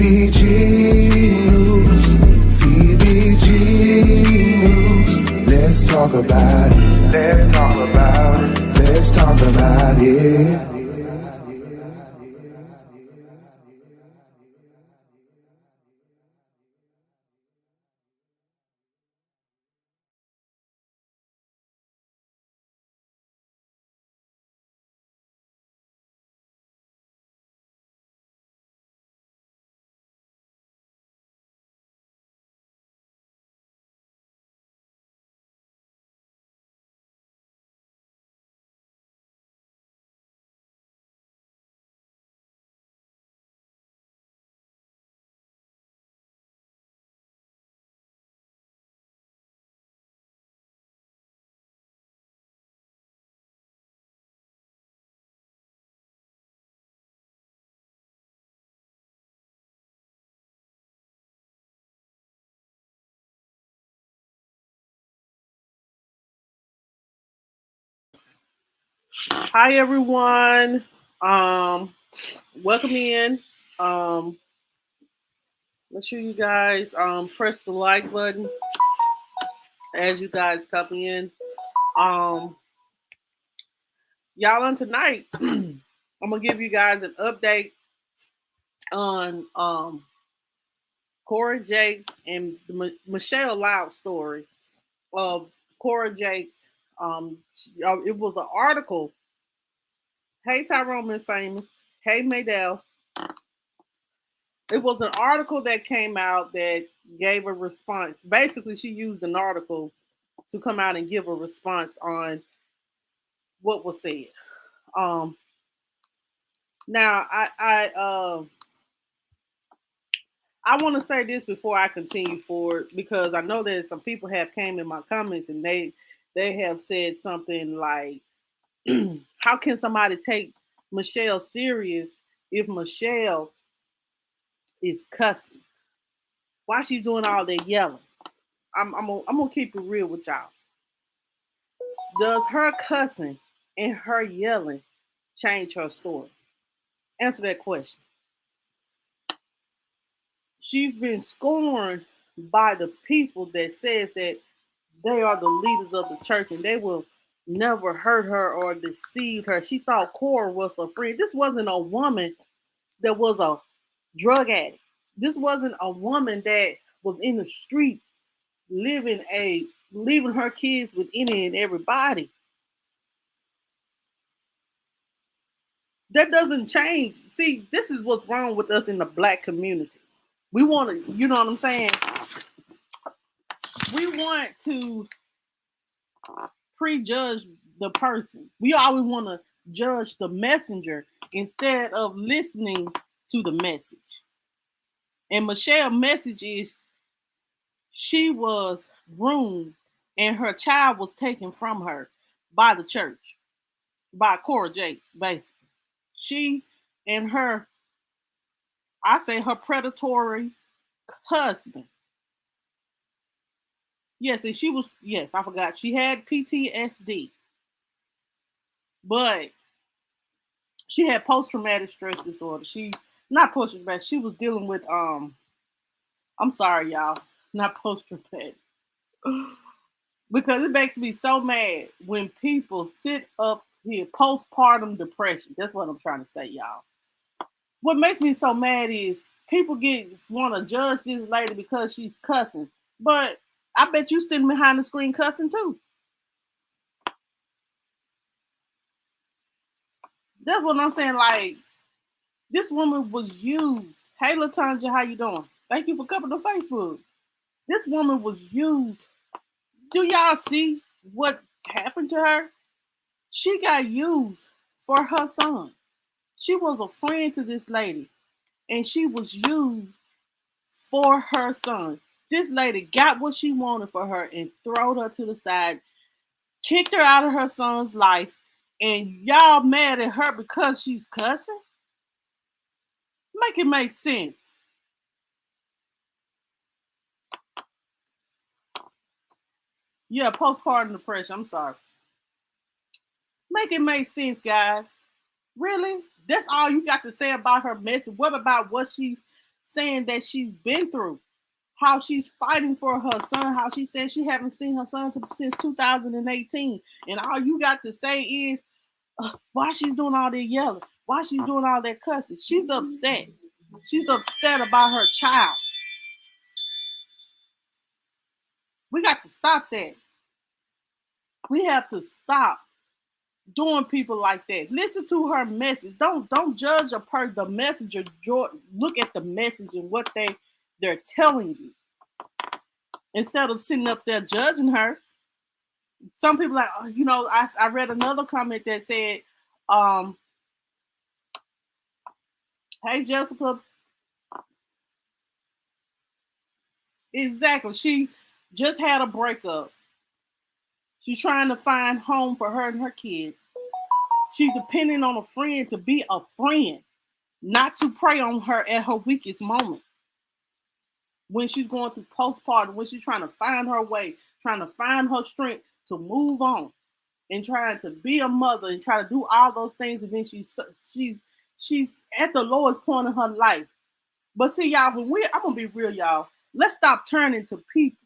CBG News. Let's talk about it. Let's talk about it. Hi everyone. Welcome in. Um, make sure you guys press the like button as you guys come in. Um, y'all on tonight, I'm gonna give you guys an update on Cora Jakes and the Michelle Loud story of Cora Jakes. It was an article. Hey Tyrone and Famous. Hey Maydell. It was an article that came out that gave a response. Basically, she used an article to come out and give a response on what was said. Um, now, I want to say this before I continue forward because I know that some people have came in my comments and they have said something like, "How can somebody take Michelle serious if Michelle is cussing? Why she doing all that yelling?" I'm gonna keep it real with y'all. Does her cussing and her yelling change her story? Answer that question. She's been scorned by the people that says that they are the leaders of the church and they will never hurt her or deceive her. She thought Cora was a friend. This wasn't a woman that was a drug addict. This wasn't a woman that was in the streets leaving her kids with any and everybody. That doesn't change. See, this is what's wrong with us in the black community. We want to, you know what I'm saying? We want to prejudge the person. We always want to judge the messenger instead of listening to the message. And Michelle's message is she was groomed and her child was taken from her by the church, by Cora Jakes, basically. She and her, I say her predatory husband. Yes, and she was, yes, I forgot. She had PTSD, but she had post traumatic stress disorder. She, not post traumatic, she was dealing with, I'm sorry, y'all, not post traumatic. Because it makes me so mad when people sit up here, postpartum depression. That's what I'm trying to say, y'all. What makes me so mad is people want to judge this lady because she's cussing, but I bet you sitting behind the screen cussing too. That's what I'm saying. Like, this woman was used. Hey, Latanja, how you doing? Thank you for coming to Facebook. This woman was used. Do y'all see what happened to her? She got used for her son. She was a friend to this lady, and she was used for her son. This lady got what she wanted for her and throwed her to the side, kicked her out of her son's life, and y'all mad at her because she's cussing? Make it make sense. Yeah, postpartum depression. I'm sorry. Make it make sense, guys. Really? That's all you got to say about her message. What about what she's saying that she's been through, how she's fighting for her son, how she said she haven't seen her son since 2018. And all you got to say is, why she's doing all that yelling, why she's doing all that cussing. She's upset. She's upset about her child. We got to stop that. We have to stop doing people like that. Listen to her message. Don't judge the messenger. Look at the message and what they're telling you, instead of sitting up there judging her. Some people like, I read another comment that said, hey Jessica, exactly. She just had a breakup. She's trying to find home for her and her kids. She's depending on a friend to be a friend, not to prey on her at her weakest moment. When she's going through postpartum, when she's trying to find her way, trying to find her strength to move on, and trying to be a mother and try to do all those things, and then she's at the lowest point of her life. But see, y'all, I'm gonna be real, y'all. Let's stop turning to people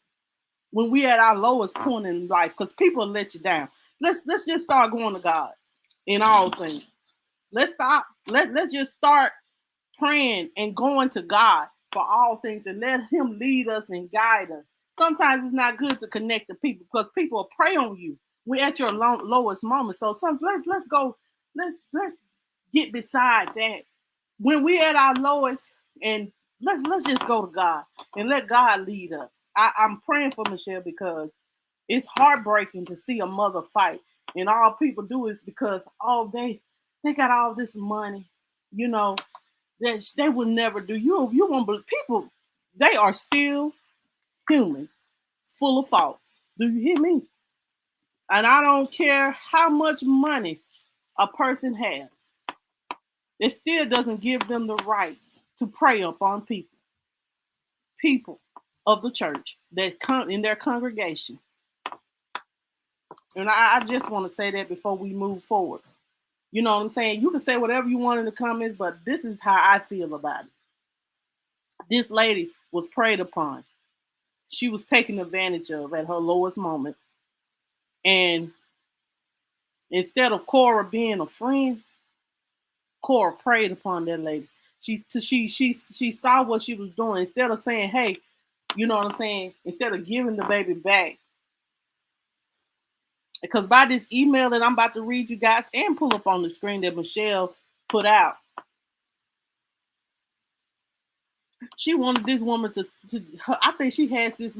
when we at our lowest point in life, because people will let you down. Let's just start going to God in all things. Let's stop. Let's just start praying and going to God for all things and let Him lead us and guide us. Sometimes it's not good to connect to people because people will prey on you. We're at your lowest moment. So let's go. Let's get beside that. When we at our lowest, and let's just go to God and let God lead us. I'm praying for Michelle because it's heartbreaking to see a mother fight, and all people do is because they got all this money, that they will never do. You won't believe people. They are still human, full of faults. Do you hear me? And I don't care how much money a person has, it still doesn't give them the right to prey upon people of the church that come in their congregation. And I just want to say that before we move forward. You know what I'm saying? You can say whatever you want in the comments, but this is how I feel about it. This lady was preyed upon. She was taken advantage of at her lowest moment. And instead of CORA being a friend, CORA preyed upon that lady. She saw what she was doing. Instead of saying, hey, you know what I'm saying? Instead of giving the baby back. Because by this email that I'm about to read you guys and pull up on the screen that Michelle put out, she wanted this woman to I think she has this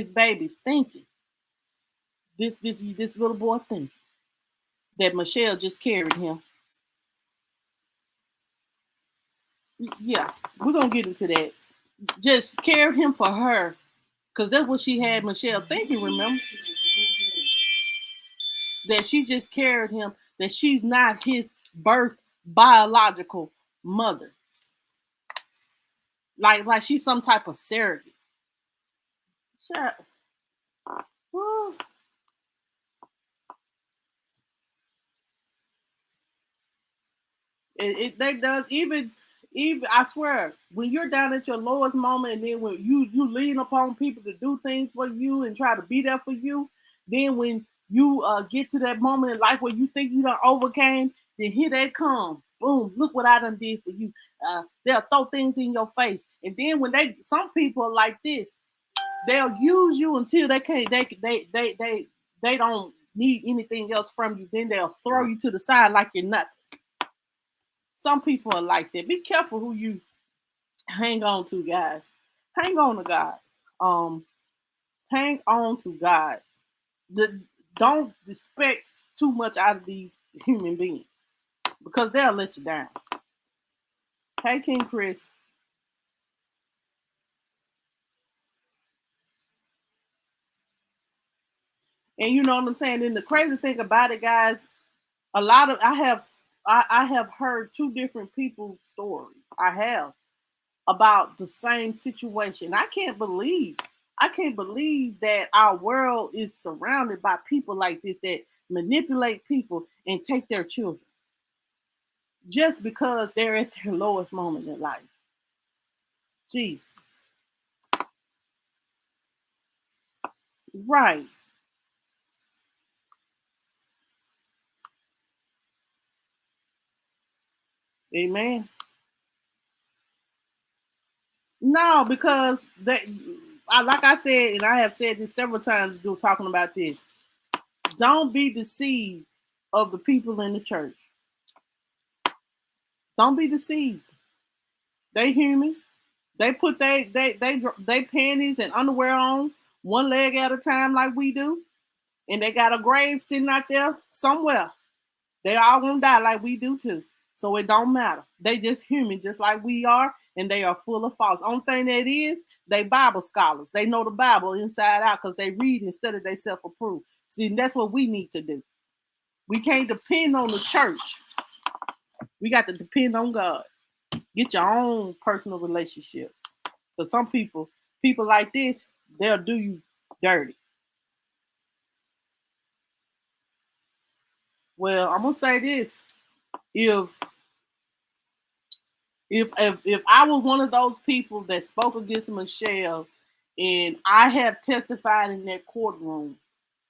baby thinking, this little boy thinking that Michelle just carried him. Yeah, we're gonna get into that. Just carried him for her, because that's what she had Michelle thinking, remember? That she just carried him, that she's not his birth biological mother. Like she's some type of surrogate. Shut up. That does even I swear, when you're down at your lowest moment, and then when you lean upon people to do things for you and try to be there for you, then when you get to that moment in life where you think you done overcame, then here they come. Boom, look what I done did for you. They'll throw things in your face. And then when some people are like this, they'll use you until they can't they don't need anything else from you. Then they'll throw you to the side like you're nothing. Some people are like that. Be careful who you hang on to, guys. Hang on to God. Hang on to God. Don't expect too much out of these human beings, because they'll let you down. Hey, King Chris. And you know what I'm saying? And the crazy thing about it, guys, I have heard two different people's stories. I have, about the same situation. I can't believe that our world is surrounded by people like this that manipulate people and take their children just because they're at their lowest moment in life. Jesus. Right. Amen. No, because like I said, and I have said this several times, talking about this. Don't be deceived of the people in the church. Don't be deceived. They human. They put they panties and underwear on one leg at a time like we do, and they got a grave sitting out there somewhere. They all gonna die like we do too. So it don't matter. They just human, just like we are, and they are full of faults. Only thing that is, they Bible scholars. They know the Bible inside out because they read instead of they self-approve. See, that's what we need to do. We can't depend on the church. We got to depend on God. Get your own personal relationship. But some people like this, they'll do you dirty. Well, I'm gonna say this: if if I was one of those people that spoke against Michelle, and I have testified in that courtroom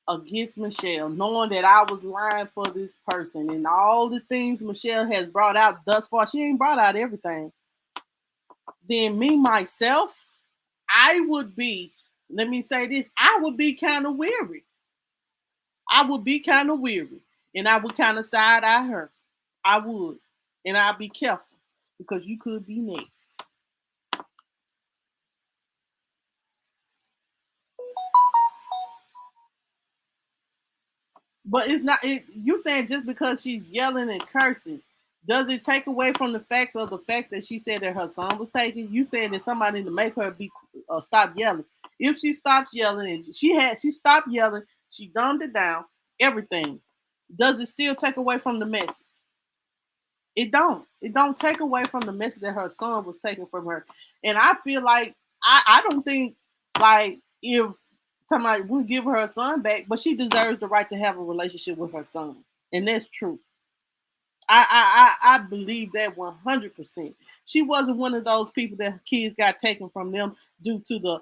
against Michelle, knowing that I was lying for this person and all the things Michelle has brought out thus far, she ain't brought out everything. Then me myself, I would be. Let me say this: I would be kind of weary. I would be kind of weary, and I would kind of side eye her. I would, and I'd be careful because you could be next. But it's not. You saying just because she's yelling and cursing, does it take away from the facts that she said that her son was taken? You said that somebody to make her be stop yelling. If she stops yelling and she stopped yelling, she dumbed it down, everything. Does it still take away from the message? It don't. It don't take away from the message that her son was taken from her. And I feel like I don't think like if somebody would give her son back, but she deserves the right to have a relationship with her son. And that's true. I believe that 100%. She wasn't one of those people that kids got taken from them due to the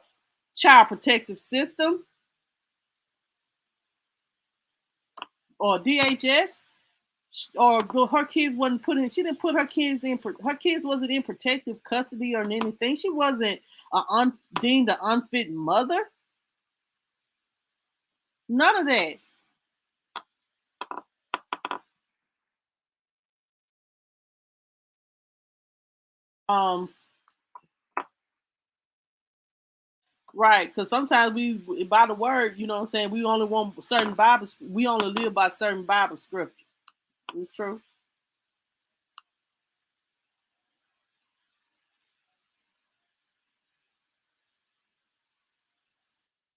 child protective system or DHS, or her kids wasn't put in. She didn't put her kids in. Her kids wasn't in protective custody or anything. She wasn't deemed an unfit mother. None of that. Um, right, because sometimes we by the word, you know what I'm saying, we only want certain Bibles, we only live by certain Bible scripture. It's true.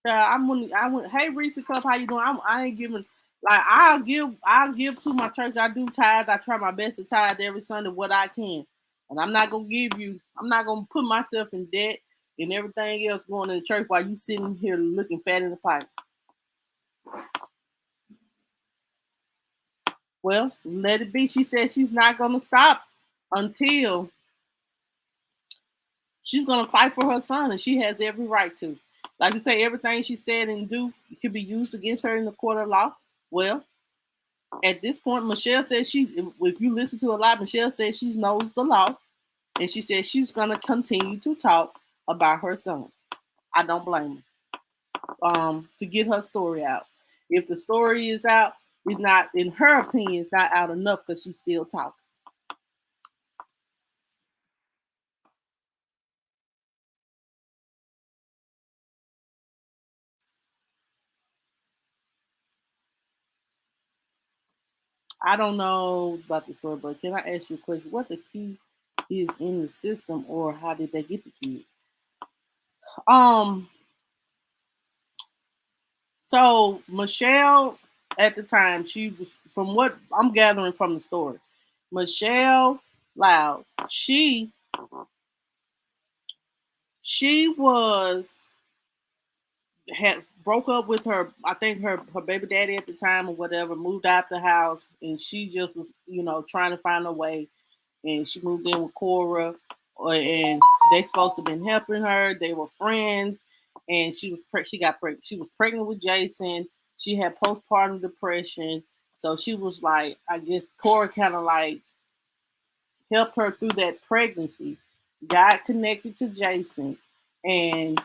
Yeah, I went, hey Reese Cup, how you doing? I ain't giving like I'll give to my church. I do tithe. I try my best to tithe every Sunday what I can. And I'm not gonna put myself in debt and everything else going in the church while you sitting here looking fat in the pipe. Well, let it be. She said she's not gonna stop until she's gonna fight for her son, and she has every right to. Like you say, everything she said and do could be used against her in the court of law. Well, at this point, Michelle says if you listen to a lot, Michelle says she knows the law, and she says she's gonna continue to talk about her son. I don't blame her. To get her story out. If the story is out, it's not, in her opinion, it's not out enough because she's still talking. I don't know about the story, but can I ask you a question? What the key is in the system, or how did they get the key? Um, so Michelle, at the time, she was, from what I'm gathering from the story, Michelle Loud, she was had broke up with her, I think her baby daddy at the time or whatever, moved out the house, and she just was, trying to find a way, and she moved in with Cora, and they supposed to been helping her. They were friends, and she got pregnant. She was pregnant with Jason. She had postpartum depression, so she was like, I guess Cora kind of like helped her through that pregnancy. Got connected to Jason, and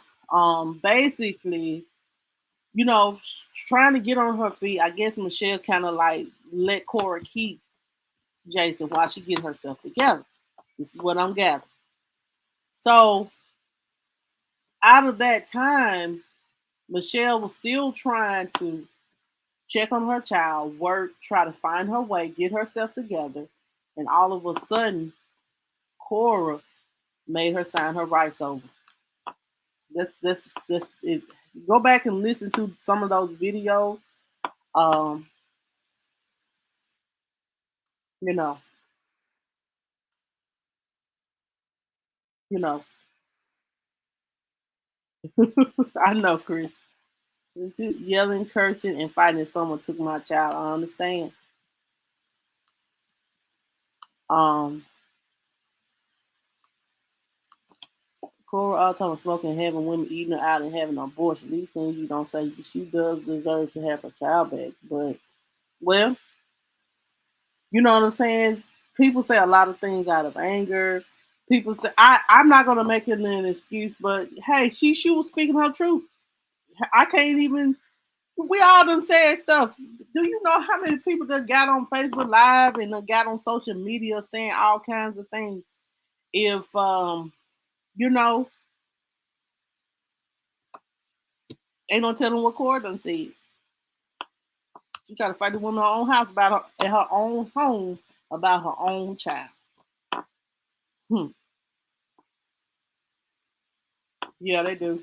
basically, you know, trying to get on her feet. I guess Michelle kind of like let Cora keep Jason while she get herself together. This is what I'm gathering. So out of that time, Michelle was still trying to check on her child, work, try to find her way, get herself together, and all of a sudden, Cora made her sign her rights over. This it, go back and listen to some of those videos. Um, you know, you know, I know, Chris. Yelling, cursing, and fighting if someone took my child. I understand. Um, Cora all talking smoking, having women eating her out, and having an abortion. These things you don't say. She does deserve to have her child back, but well, you know what I'm saying. People say a lot of things out of anger. People say I'm not gonna make it an excuse, but hey, she was speaking her truth. I can't even. We all done said stuff. Do you know how many people that got on Facebook Live and got on social media saying all kinds of things? If you know, ain't no telling what Cora done said. She tried to fight the woman in her own house about her in her own home about her own child. Hmm. Yeah, they do.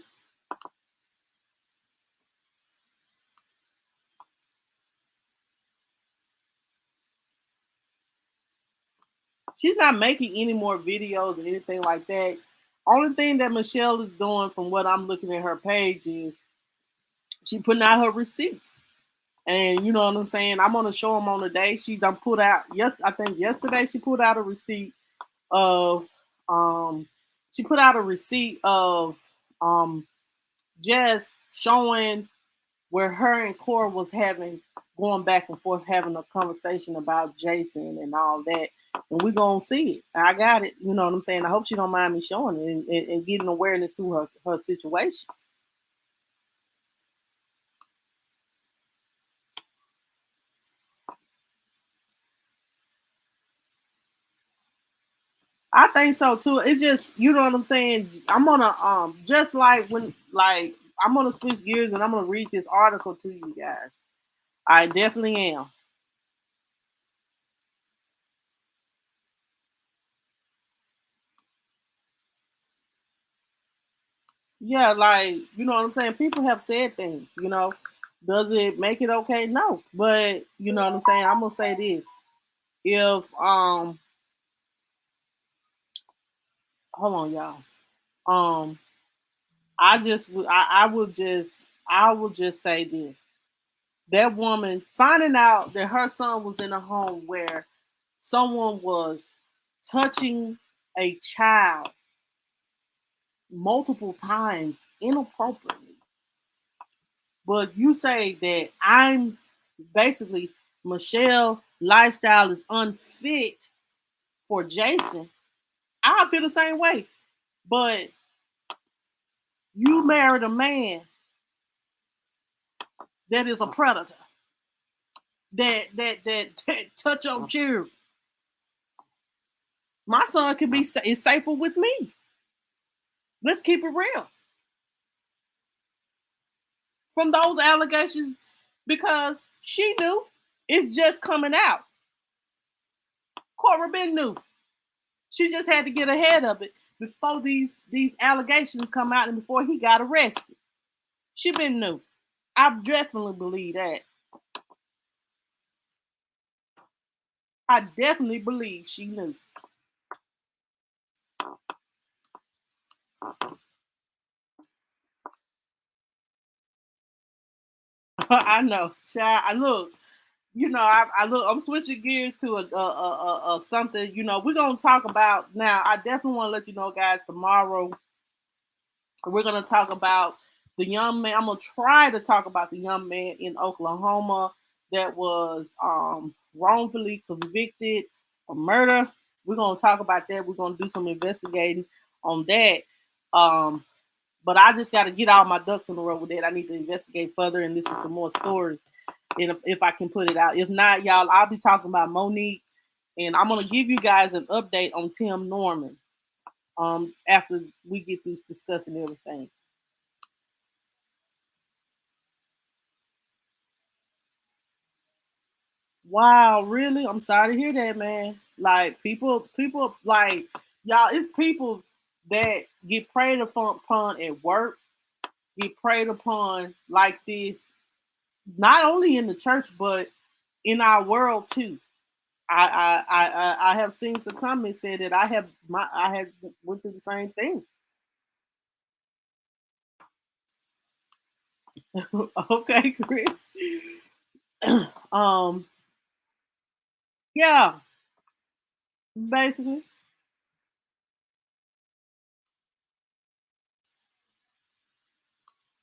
She's not making any more videos or anything like that. Only thing that Michelle is doing, from what I'm looking at her page, is she putting out her receipts. And you know what I'm saying? I'm gonna show them on the day. She done put out I think yesterday she put out a receipt of um she put out a receipt of um just showing where her and Cora was having going back and forth having a conversation about Jason and all that. And we gonna see it. I got it. You know what I'm saying? I hope she don't mind me showing it and getting awareness to her situation. I think so too. It just, you know what I'm saying. I'm gonna just like when like I'm gonna switch gears and I'm gonna read this article to you guys. I definitely am. Yeah, like you know what I'm saying. People have said things. You know, does it make it okay? No, but you know what I'm saying. I'm gonna say this: if hold on, y'all. Um, I will just say this: that woman finding out that her son was in a home where someone was touching a child multiple times inappropriately, but you say that I'm basically Michelle lifestyle is unfit for Jason, I feel the same way. But you married a man that is a predator, that touch your children. My son could be is safer with me. Let's keep it real. From those allegations, because she knew it's just coming out. Cora been knew. She just had to get ahead of it before these allegations come out and before he got arrested. She been knew. I definitely believe that. I definitely believe she knew. I know. Child, I look. I'm switching gears to a something. We're gonna talk about now. I definitely want to let you know, guys. Tomorrow we're gonna talk about the young man. I'm gonna try to talk about the young man in Oklahoma that was wrongfully convicted of murder. We're gonna talk about that. We're gonna do some investigating on that. Um, but I just got to get all my ducks in a row with that. I need to investigate further and listen to more stories, and if I can put it out. If not, y'all, I'll be talking about Monique, and I'm gonna give you guys an update on Tim Norman. After we get through discussing everything. Wow, really? I'm sorry to hear that, man. Like people like y'all. It's people that get preyed upon at work, get preyed upon like this, not only in the church but in our world too. I have seen some comments say that I had went through the same thing. Okay, Chris. um, yeah, basically,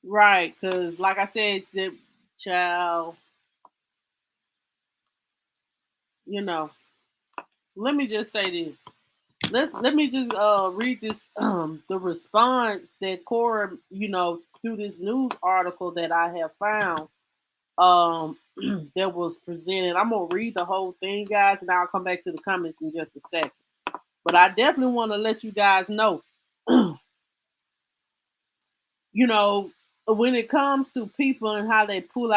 right. Because like I said, the child, you know, let me just say this. Let me just read this the response that Cora, through this news article that I have found that was presented. I'm gonna read the whole thing, guys, and I'll come back to the comments in just a second. But I definitely want to let you guys know, you know, when it comes to people and how they put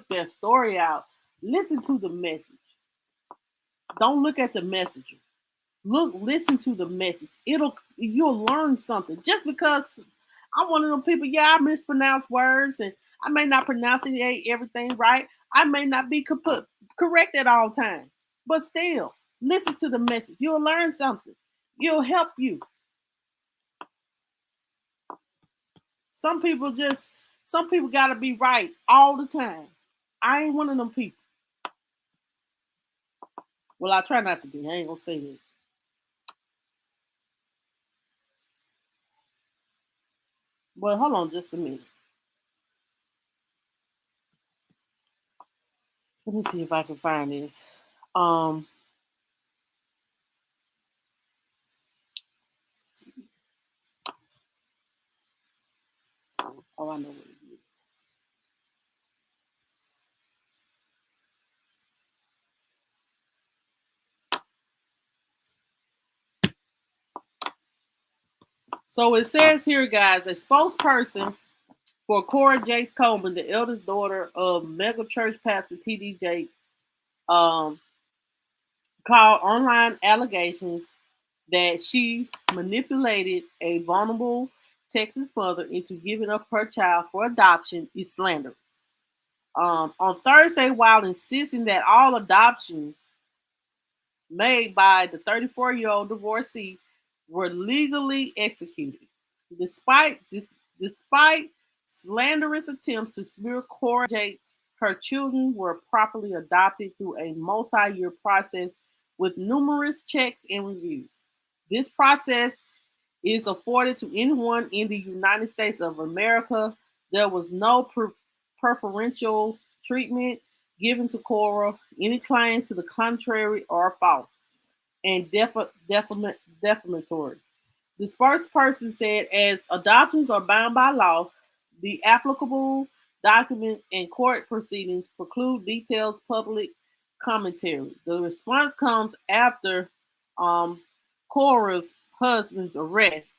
their story out, listen to the message. Don't look at the messenger. Listen to the message. You'll learn something. Just because I'm one of them people, yeah, I mispronounce words and I may not pronounce everything right. I may not be correct at all times. But still, listen to the message. You'll learn something. It'll help you. Some people just some people gotta be right all the time. I ain't one of them people. Well, I try not to be. I ain't gonna say that. But hold on just a minute. Let me see if I can find this. Um oh, I know what it is. So it says here, guys, a spokesperson for CORA Jakes Coleman, the eldest daughter of mega church pastor T.D. Jakes, um, called online allegations that she manipulated a vulnerable Texas mother into giving up her child for adoption is slanderous. On Thursday, while insisting that all adoptions made by the 34-year-old divorcee were legally executed. Despite this, despite slanderous attempts to smear Cora Jakes, her children were properly adopted through a multi-year process with numerous checks and reviews. This process is afforded to anyone in the United States of America. There was no preferential treatment given to Cora. Any claims to the contrary are false and defamatory. The spokesperson said, as adoptions are bound by law, the applicable documents and court proceedings preclude detailed public commentary. The response comes after um, Cora's husband's arrest.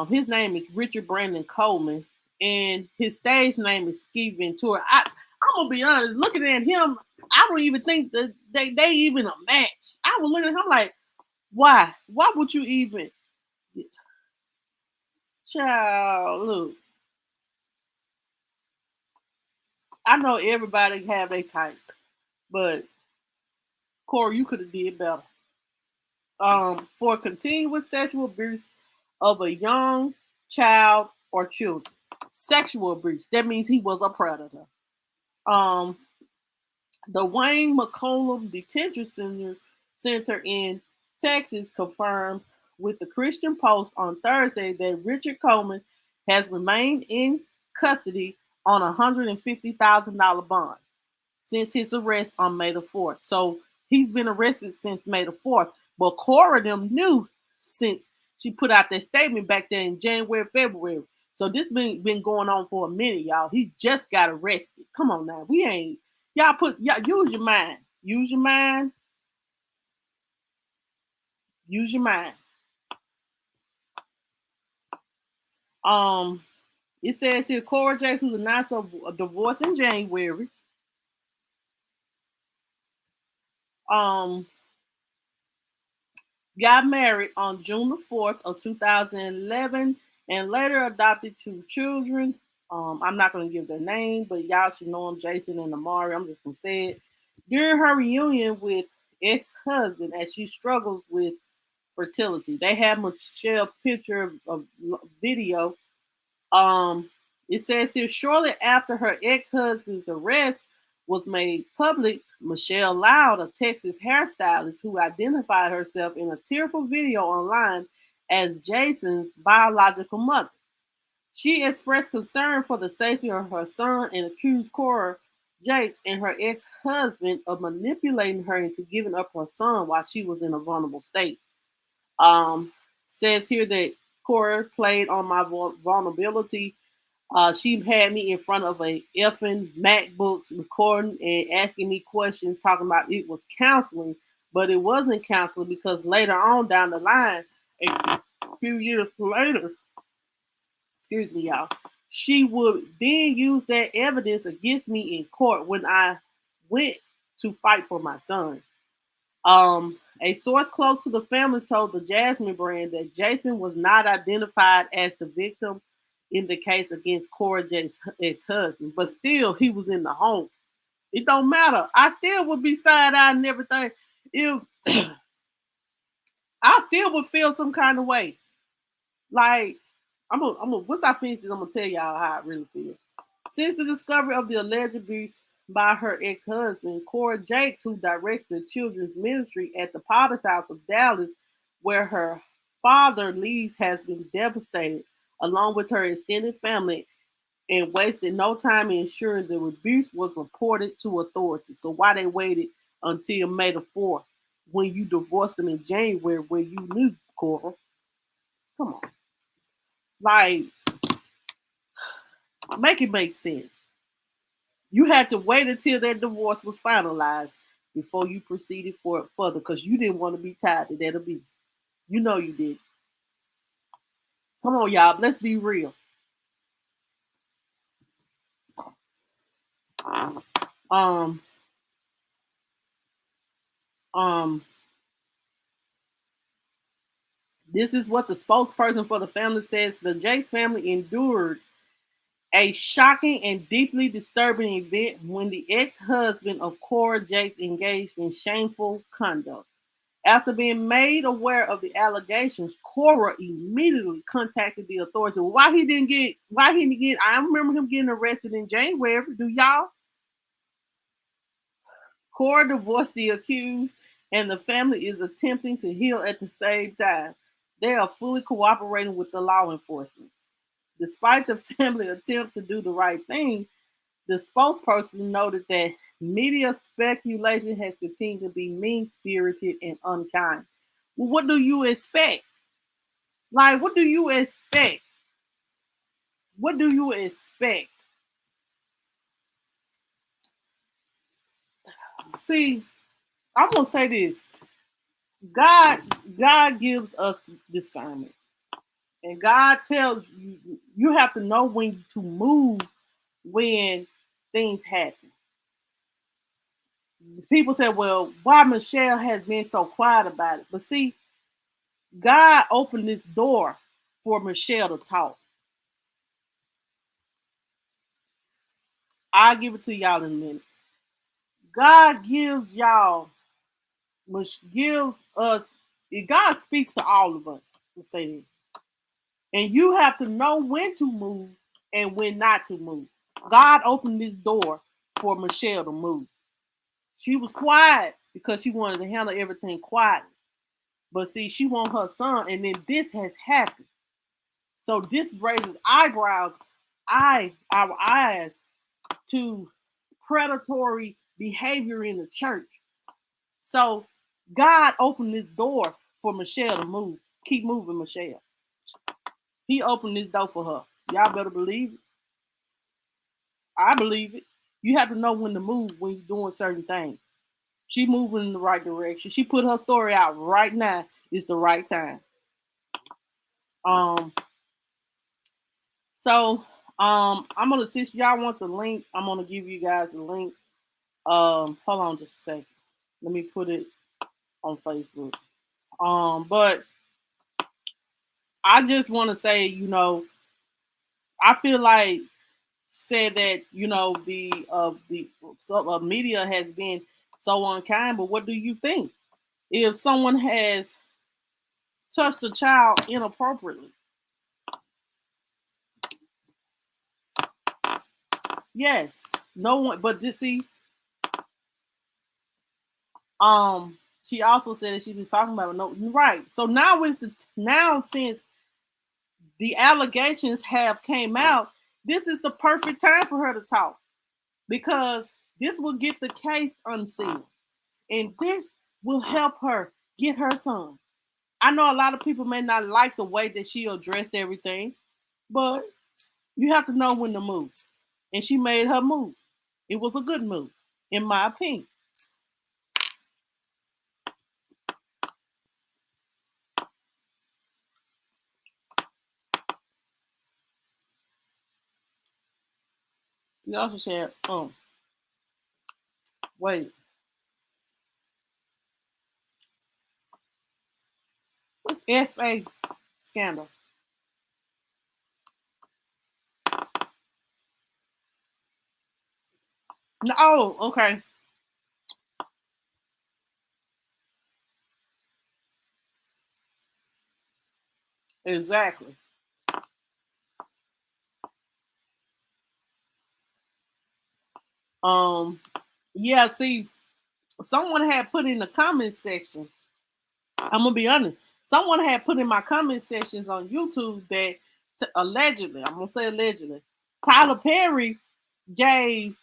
His name is Richard Brandon Coleman, and his stage name is Ski Ventura. I'm gonna be honest, looking at him, I don't even think that they even a match. I was looking at him like, why? Why would you even? Child, look, I know everybody have a type, but Corey, you could have did better. For continuous sexual abuse of a young child or children. Sexual abuse. That means he was a predator. Um, The Wayne McCollum Detention Center in Texas confirmed with the Christian Post on Thursday that Richard Coleman has remained in custody on a $150,000 bond since his arrest on May the 4th. So he's been arrested since May the 4th. But Cora them knew since she put out that statement back there in January, February. So this been going on for a minute, y'all. He just got arrested. Come on now. We ain't y'all use your mind. Use your mind. Use your mind. Um, it says here Cora Jakes, who's announced a divorce in January. Um, got married on June the 4th of 2011 and later adopted two children. I'm not going to give their name, but y'all should know them, Jason and Amari. I'm just going to say it. During her reunion with ex-husband as she struggles with fertility. They have Michelle picture of video. Um, it says here shortly after her ex-husband's arrest was made public, Michelle Loud, a Texas hairstylist who identified herself in a tearful video online as Jason's biological mother. She expressed concern for the safety of her son and accused Cora Jakes and her ex-husband of manipulating her into giving up her son while she was in a vulnerable state. Um, says here that Cora played on my vulnerability. She had me in front of a effing MacBooks recording and asking me questions, talking about it was counseling, but it wasn't counseling because later on down the line, a few years later, excuse me, y'all, she would then use that evidence against me in court when I went to fight for my son. A source close to the family told the Jasmine brand that Jason was not identified as the victim in the case against Cora Jakes' ex-husband, but still he was in the home. It don't matter. I still would be side-eyed and everything. If I still would feel some kind of way. Like once I finish this, I'm gonna tell y'all how I really feel. Since the discovery of the alleged abuse by her ex-husband, Cora Jakes, who directs the children's ministry at the Potter's House of Dallas, where her father leads, has been devastated, along with her extended family, and wasted no time in ensuring the abuse was reported to authorities. So why they waited until May the 4th when you divorced them in January where you knew, Cora? Come on. Like, make it make sense. You had to wait until that divorce was finalized before you proceeded for it further because you didn't want to be tied to that abuse. You know you did. Come on, y'all. Let's be real. Um, um, this is what the spokesperson for the family says. The Jakes family endured a shocking and deeply disturbing event when the ex-husband of Cora Jakes engaged in shameful conduct. After being made aware of the allegations, Cora immediately contacted the authorities. Why he didn't get, I remember him getting arrested in January. Do y'all? Cora divorced the accused, and the family is attempting to heal at the same time. They are fully cooperating with the law enforcement. Despite the family attempt to do the right thing, the spokesperson noted that media speculation has continued to be mean spirited and unkind. Well, what do you expect? Like, what do you expect? What do you expect? See, I'm gonna say this. God, God gives us discernment. And God tells you you have to know when to move when things happen. People say, well, why Michelle has been so quiet about it? But see, God opened this door for Michelle to talk. I'll give it to y'all in a minute. God gives y'all, gives us, God speaks to all of us. Let's say this. And you have to know when to move and when not to move. God opened this door for Michelle to move. She was quiet because she wanted to handle everything quietly. But see, she want her son, and then this has happened. So this raises our eyes to predatory behavior in the church. So God opened this door for Michelle to move. Keep moving, Michelle. He opened this door for her. Y'all better believe it. I believe it. You have to know when to move when you're doing certain things. She moving in the right direction. She put her story out right now. It's the right time. Um, so I'm gonna teach y'all want the link. I'm gonna give you guys the link. Hold on just a second. Let me put it on Facebook. But I just want to say, I feel like said that the media has been so unkind. But what do you think if someone has touched a child inappropriately? Yes, no one. But this see, she also said that she was talking about no right. So now now since the allegations have came out, this is the perfect time for her to talk because this will get the case unsealed. And this will help her get her son. I know a lot of people may not like the way that she addressed everything, but you have to know when to move. And she made her move. It was a good move, in my opinion. She also said, wait, what's SA scandal? No, oh, okay. Exactly. Um, yeah, see, someone had put in the comment section. I'm gonna be honest. Someone had put in my comment sections on YouTube that allegedly, I'm gonna say allegedly, Tyler Perry gave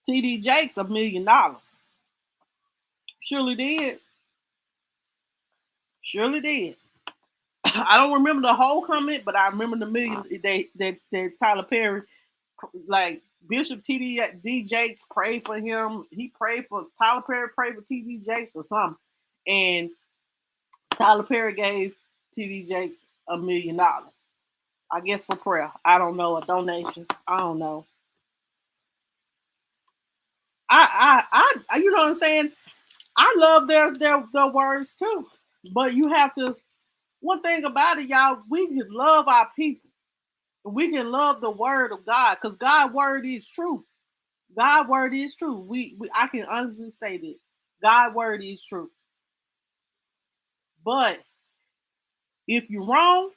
TD Jakes $1 million. Surely did. Surely did. I don't remember the whole comment, but I remember the million that Tyler Perry, like Bishop TD Jakes prayed for him. He prayed for Tyler Perry, prayed for TD Jakes or something, and Tyler Perry gave TD Jakes $1 million. I guess for prayer. I don't know, a donation. I don't know. You know what I'm saying? I love their words too, but you have to. One thing about it, y'all, we can love our people. We can love the word of God because God's word is true. God's word is true. I can honestly say this. God's word is true. But if you're wrong,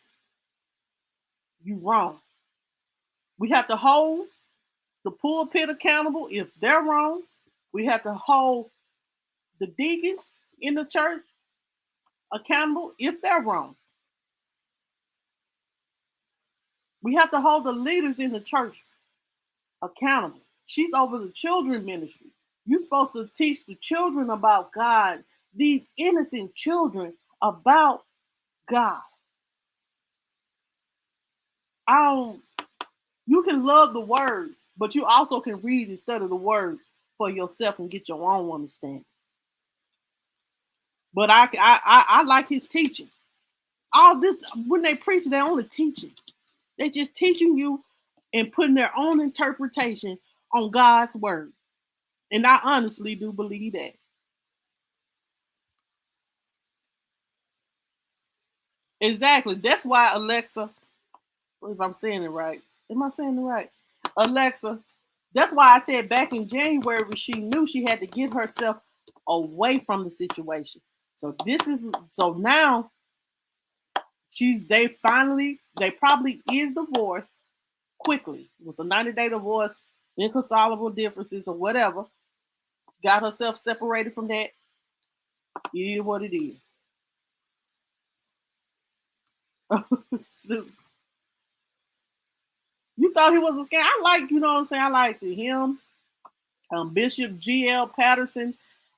you're wrong. We have to hold the pulpit accountable if they're wrong. We have to hold the deacons in the church accountable if they're wrong. We have to hold the leaders in the church accountable. She's over the children ministry. You're supposed to teach the children about God, these innocent children about God. I don't, you can love the word, but you also can read and study the word for yourself and get your own understanding. But I like his teaching. All this when they preach, they're only teaching. They're just teaching you and putting their own interpretation on God's word. And I honestly do believe that. Exactly. That's why Alexa, if I'm saying it right, am I saying it right? Alexa, that's why I said back in January she knew she had to get herself away from the situation. So now they probably is divorced quickly. It was a 90-day divorce, inconsolable differences or whatever. got herself separated from that. It is what it is. You thought he was a scam. I like, you know what I'm saying? I like him, Bishop G.L. Patterson.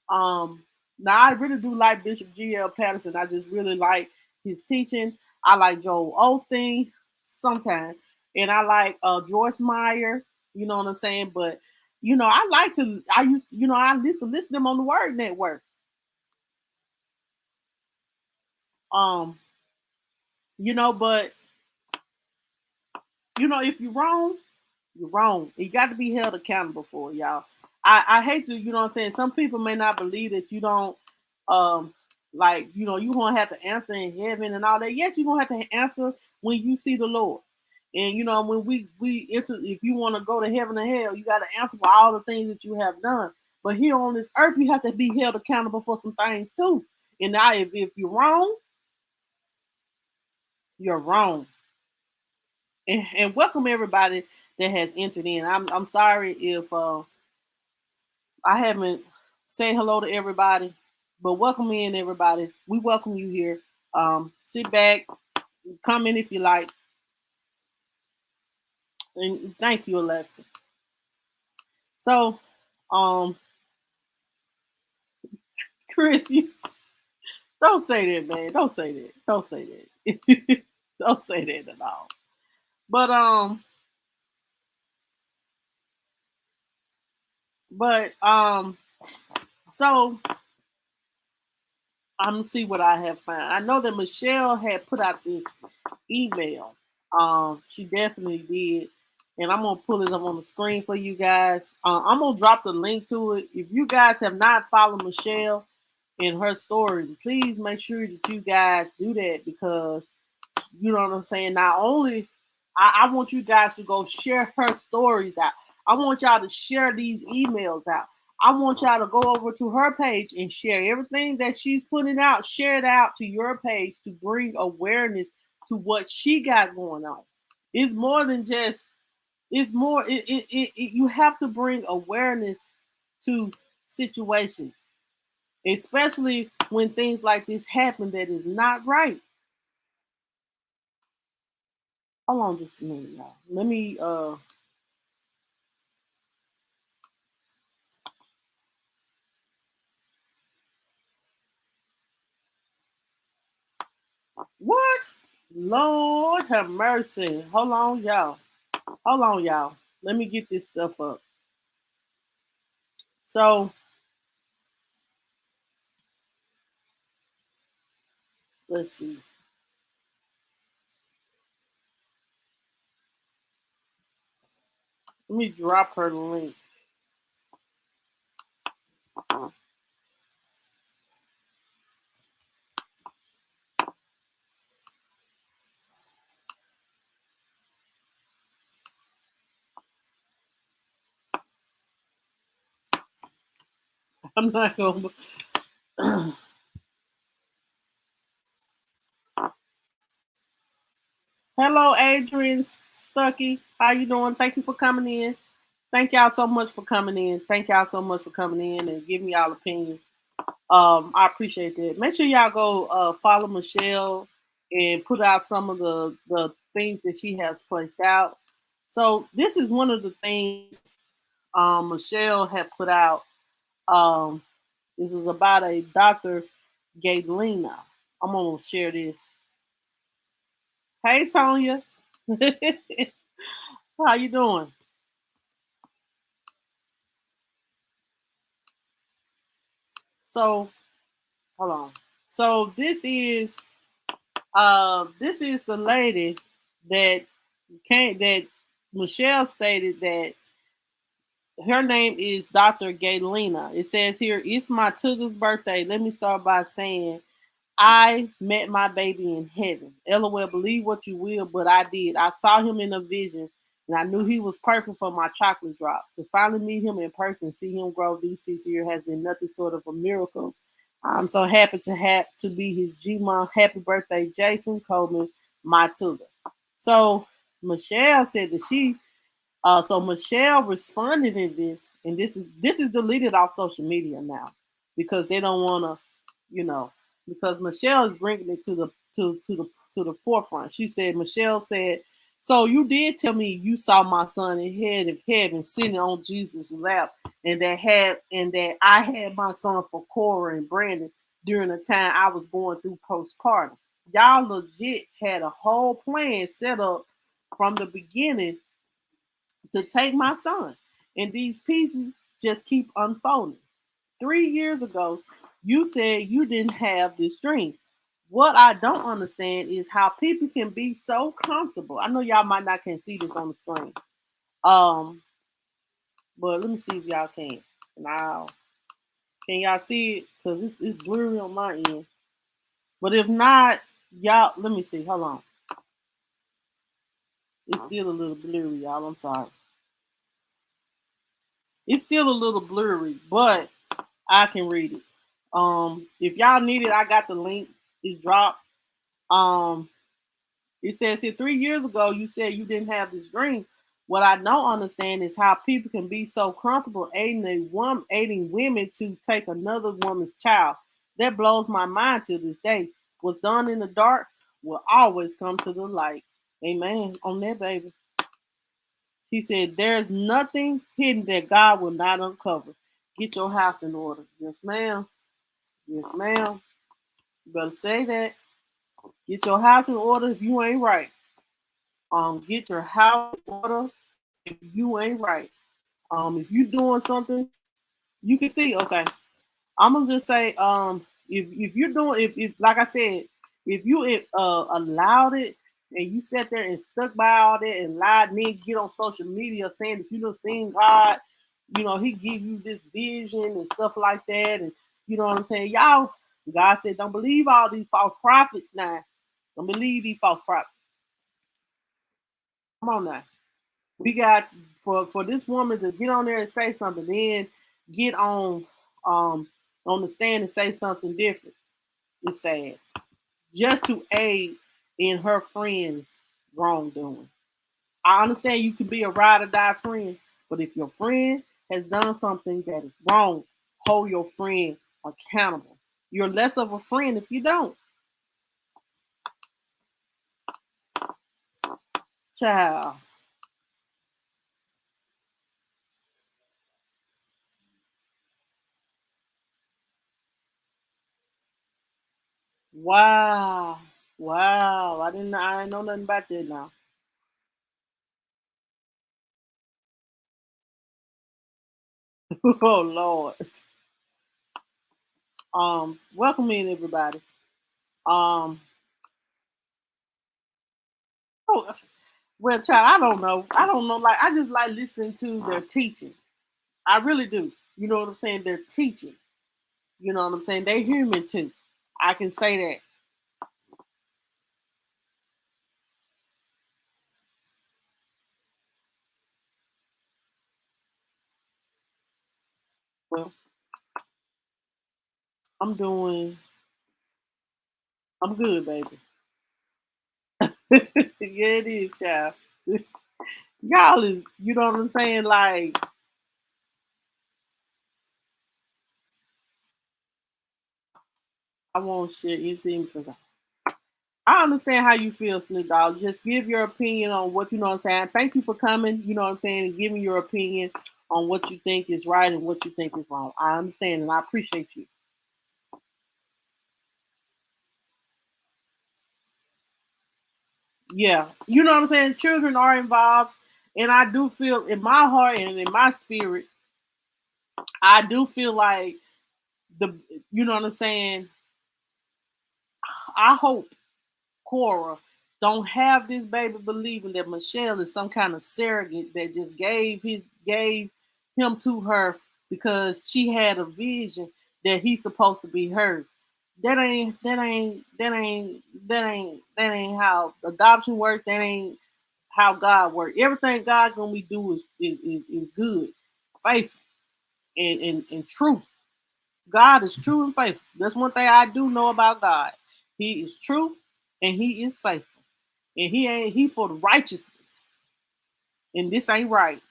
Now I really do like Bishop G.L. Patterson. I just really like his teaching. I like Joel Osteen sometimes, and I like Joyce Meyer. You know what I'm saying? But I like to. I used, I used to listen to them on the Word Network. Um, but if you're wrong, you're wrong. You got to be held accountable for it, y'all. I hate to, what I'm saying. Some people may not believe that you don't, you're gonna have to answer in heaven and all that. Yes, you're gonna have to answer when you see the Lord. And when if you want to go to heaven or hell, you got to answer for all the things that you have done. But here on this earth, you have to be held accountable for some things too. And now, if you're wrong, you're wrong. And welcome everybody that has entered in. I'm sorry if I haven't said hello to everybody, but welcome in everybody. We welcome you here. Sit back, comment if you like, and thank you, Alexa. So, Chris, you don't say that, man. Don't say that. Don't say that. Don't say that at all. But so I'm gonna see what I have found. I know that Michelle had put out this email. She definitely did, and I'm gonna pull it up on the screen for you guys. I'm gonna drop the link to it. If you guys have not followed Michelle in her story, please make sure that you guys do that, because you know what I'm saying. Not only I want you guys to go share her stories out. I want y'all to share these emails out. I want y'all to go over to her page and share everything that she's putting out. Share it out to your page to bring awareness to what she got going on. It's more than just. It's more. You have to bring awareness to situations, especially when things like this happen that is not right. Hold on just a minute, y'all. Let me what? Lord have mercy. Hold on, y'all. Hold on, y'all. Let me get this stuff up. So let's see. Let me drop her link. I'm not gonna. Hello, Adrian Stuckey. How you doing? Thank you for coming in. Thank y'all so much for coming in. Thank y'all so much for coming in and giving y'all opinions. I appreciate that. Make sure y'all go follow Michelle and put out some of the things that she has placed out. So this is one of the things Michelle had put out. It was about a Dr. Gadelina. I'm gonna share this. Hey Tonya, how you doing? So hold on. So this is the lady that that Michelle stated that her name is Dr. Gadelina. It says here, it's my Tugger's birthday. Let me start by saying I met my baby in heaven. LOL, believe what you will, but I did. I saw him in a vision and I knew he was perfect for my chocolate drop. To finally meet him in person, see him grow these 6 years has been nothing short of a miracle. I'm so happy to have to be his G-Mom. Happy birthday, Jason Coleman, my Tugger. So Michelle said that she So Michelle responded in this, and this is deleted off social media now because they don't want to, you know, because Michelle is bringing it to the forefront. She said, Michelle said, "So you did tell me you saw my son in head of heaven sitting on Jesus' lap, and that I had my son for Cora and Brandon during the time I was going through postpartum. Y'all legit had a whole plan set up from the beginning to take my son. And these pieces just keep unfolding. 3 years ago, you said you didn't have this dream. What I don't understand is how people can be so comfortable. I know y'all might not can see this on the screen. Um, but let me see if y'all can. Now, can y'all see it? Because it's blurry on my end. But if not, y'all, let me see. Hold on. It's still a little blurry, y'all. I'm sorry. It's still a little blurry, but I can read it. If y'all need it, I got the link. It's dropped. Um, it says here 3 years ago you said you didn't have this dream. What I don't understand is how people can be so comfortable aiding women to take another woman's child. That blows my mind to this day. What's done in the dark will always come to the light. Amen. On that, baby. He said, "There's nothing hidden that God will not uncover. Get your house in order." Yes, ma'am. Yes, ma'am. You better say that. Get your house in order if you ain't right. Get your house in order if you ain't right. If you doing something, you can see. Okay, I'm gonna just say, if you're doing, if like I said, if you allowed it and you sat there and stuck by all that and lied, and then get on social media saying that you don't seen God, He give you this vision and stuff like that, and you know what I'm saying, y'all. God said, don't believe all these false prophets now. Don't believe these false prophets. Come on now. We got for this woman to get on there and say something, then get um on the stand and say something different. It's sad. Just to aid in her friend's wrongdoing. I understand you can be a ride or die friend, but if your friend has done something that is wrong, hold your friend accountable. You're less of a friend if you don't. Child. Wow. Wow. I didn't know nothing about that now. Oh Lord. Welcome in everybody. Um oh, well child, I don't know. I don't know. Like I just like listening to their teaching. I really do. You know what I'm saying? They're teaching. You know what I'm saying? They're human too. I can say that. Well, I'm doing I'm good, baby. Yeah, it is, child. Y'all is, you know what I'm saying? Like, I won't share anything because I understand how you feel, Snoop Dogg. Just give your opinion on what you know what I'm saying. Thank you for coming, you know what I'm saying, and giving your opinion on what you think is right and what you think is wrong. I understand and I appreciate you. Yeah. You know what I'm saying? Children are involved. And I do feel in my heart and in my spirit, I do feel like the you know what I'm saying? I hope Cora don't have this baby believing that Michelle is some kind of surrogate that just gave him to her because she had a vision that he's supposed to be hers. That ain't how adoption works. That ain't how God works. Everything God gonna be do is good, faithful, and true. God is true and faithful. That's one thing I do know about God. He is true and he is faithful. And he for the righteousness. And this ain't right.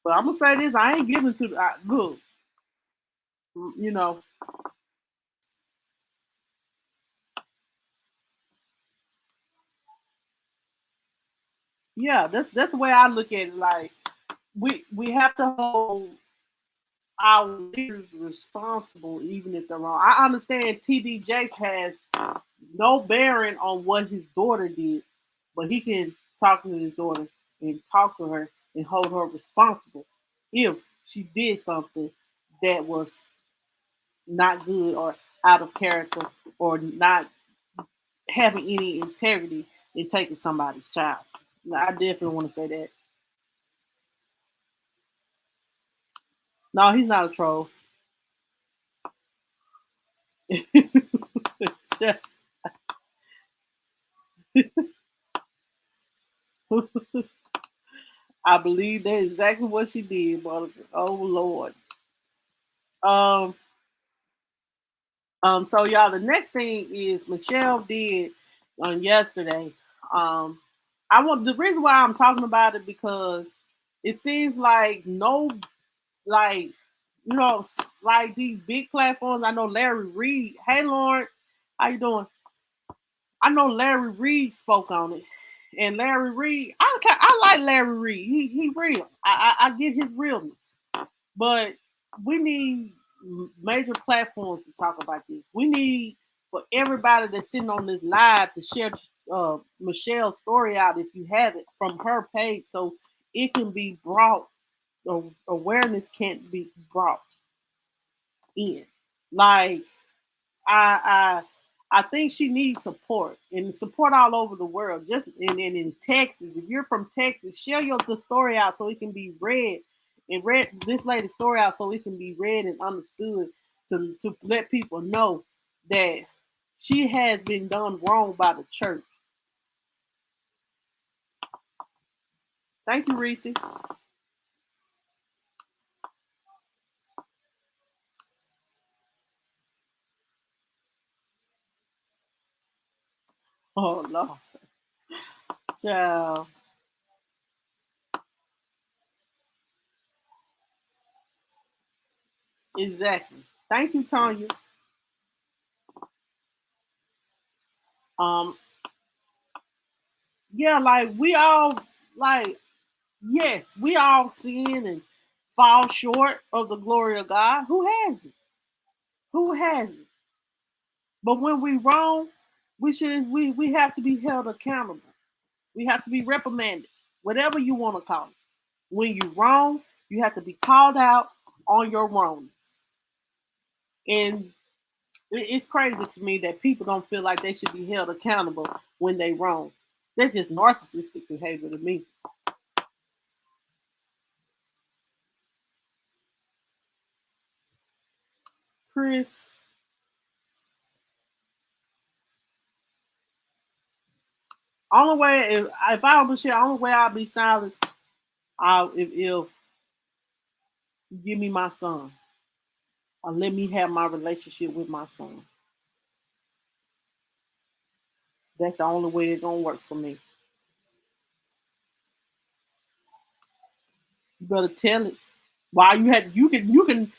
But I'm gonna say this: I ain't giving to the look. You know, yeah, that's the way I look at it. Like we have to hold our leaders responsible, even if they're wrong. I understand TD Jakes has no bearing on what his daughter did, but he can talk to his daughter and talk to her and hold her responsible if she did something that was not good or out of character or not having any integrity in taking somebody's child. I definitely want to say that. No, he's not a troll. I believe that's exactly what she did, but oh Lord. Um, so y'all, the next thing is Michelle did on yesterday. Um, I want the reason why I'm talking about it because it seems like no, like like these big platforms. I know Larry Reed. Hey Lawrence, how you doing? I know Larry Reed spoke on it, and Larry Reed, I like Larry Reed. He real. I get his realness, but we need major platforms to talk about this. We need for everybody that's sitting on this live to share Michelle's story out if you have it from her page, so it can be brought. Awareness can't be brought in. Like I I think she needs support and support all over the world. Just and in Texas, if you're from Texas, share the story out so it can be read and read this lady's story out so it can be read and understood to let people know that she has been done wrong by the church. Thank you, Reese. Oh Lord, child, exactly. Thank you, Tanya. Um, yeah, like we all like yes, we all sin and fall short of the glory of God. Who has it? Who has it? But when we wrong, we have to be held accountable. We have to be reprimanded, whatever you want to call it. When you wrong, you have to be called out on your wrongness. And it's crazy to me that people don't feel like they should be held accountable when they wrong. That's just narcissistic behavior to me. Chris, only way if I was share, only way I'll be silent. If you give me my son or let me have my relationship with my son. That's the only way it's gonna work for me. You better tell it. Why you can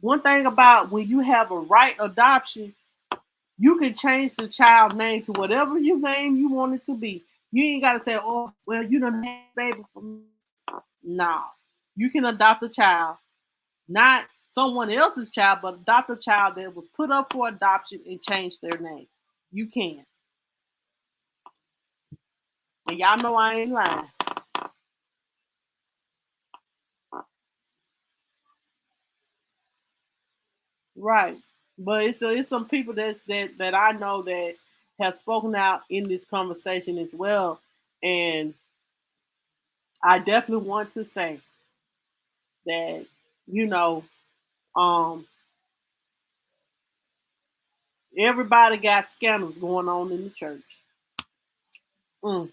one thing about when you have a right adoption, you can change the child name to whatever you name you want it to be. You ain't gotta say, oh, well, you done had a baby for me. No. You can adopt a child, not someone else's child, but adopt a child that was put up for adoption and change their name. You can. And y'all know I ain't lying. Right. But it's some people that I know that have spoken out in this conversation as well. And I definitely want to say that, you know, um, everybody got scandals going on in the church. Mm.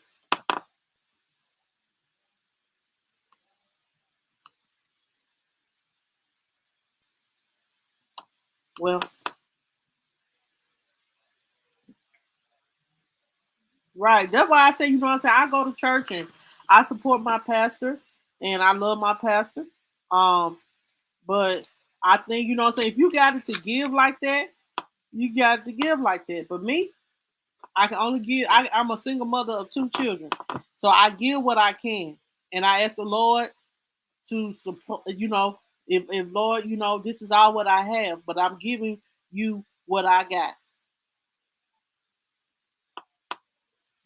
Well, right. That's why I say, you know what I'm saying? I go to church and I support my pastor and I love my pastor. Um, but I think, you know what I'm saying, if you got it to give like that, you got to give like that. But me, I can only give. I'm a single mother of 2 children, so I give what I can, and I ask the Lord to support. You know, if Lord, you know, this is all what I have, but I'm giving you what I got.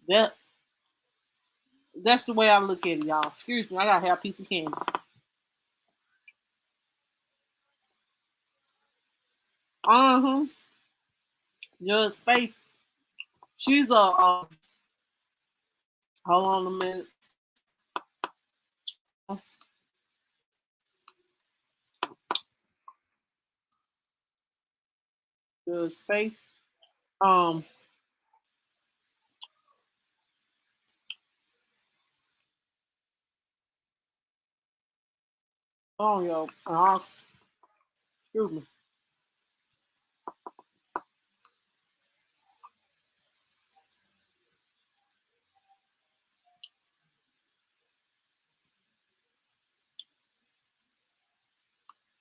That that's the way I look at it, y'all. Excuse me, I gotta have a piece of candy. Uh huh. Just faith. She's a. Hold on a minute. Just faith. Um. Oh, yo. Excuse me.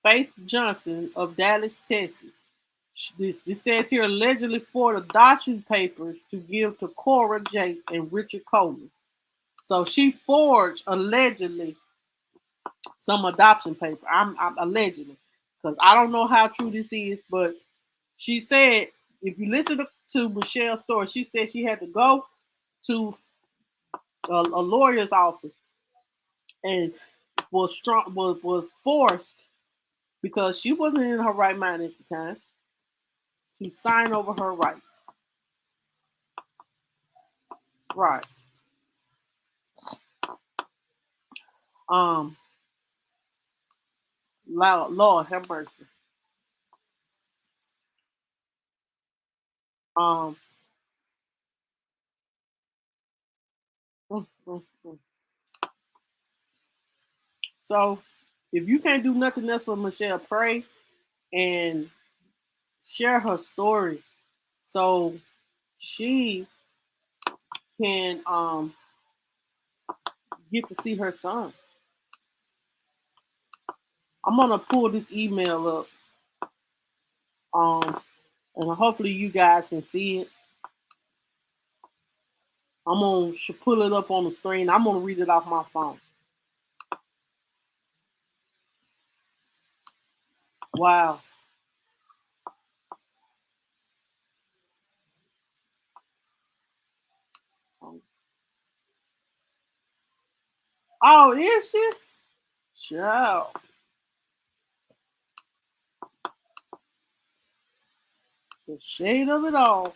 Faith Johnson of Dallas, Texas. This says here allegedly forged adoption papers to give to CORA, JAKES, and Richard Coleman. So she forged allegedly some adoption paper. I'm allegedly, because I don't know how true this is, but she said if you listen to Michelle's story, she said she had to go to a lawyer's office and was forced because she wasn't in her right mind at the time to sign over her rights. Right. Um, Lord have mercy. Um, mm, mm, mm. So if you can't do nothing else for Michelle, pray and share her story so she can get to see her son. I'm gonna pull this email up, and hopefully you guys can see it. I'm gonna pull it up on the screen. I'm gonna read it off my phone. Wow. Oh, is she? Ciao. The shade of it all.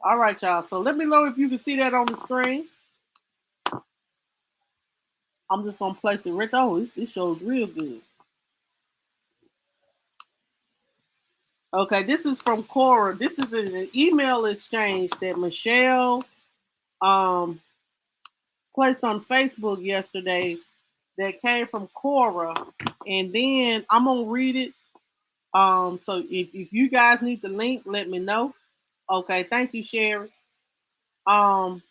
All right, y'all. So let me know if you can see that on the screen. I'm just gonna place it right there. Oh, this shows real good. Okay, this is from Cora. This is an email exchange that Michelle um placed on Facebook yesterday that came from Cora. And then I'm gonna read it. So if you guys need the link, let me know. Okay, thank you, Sherry. Um,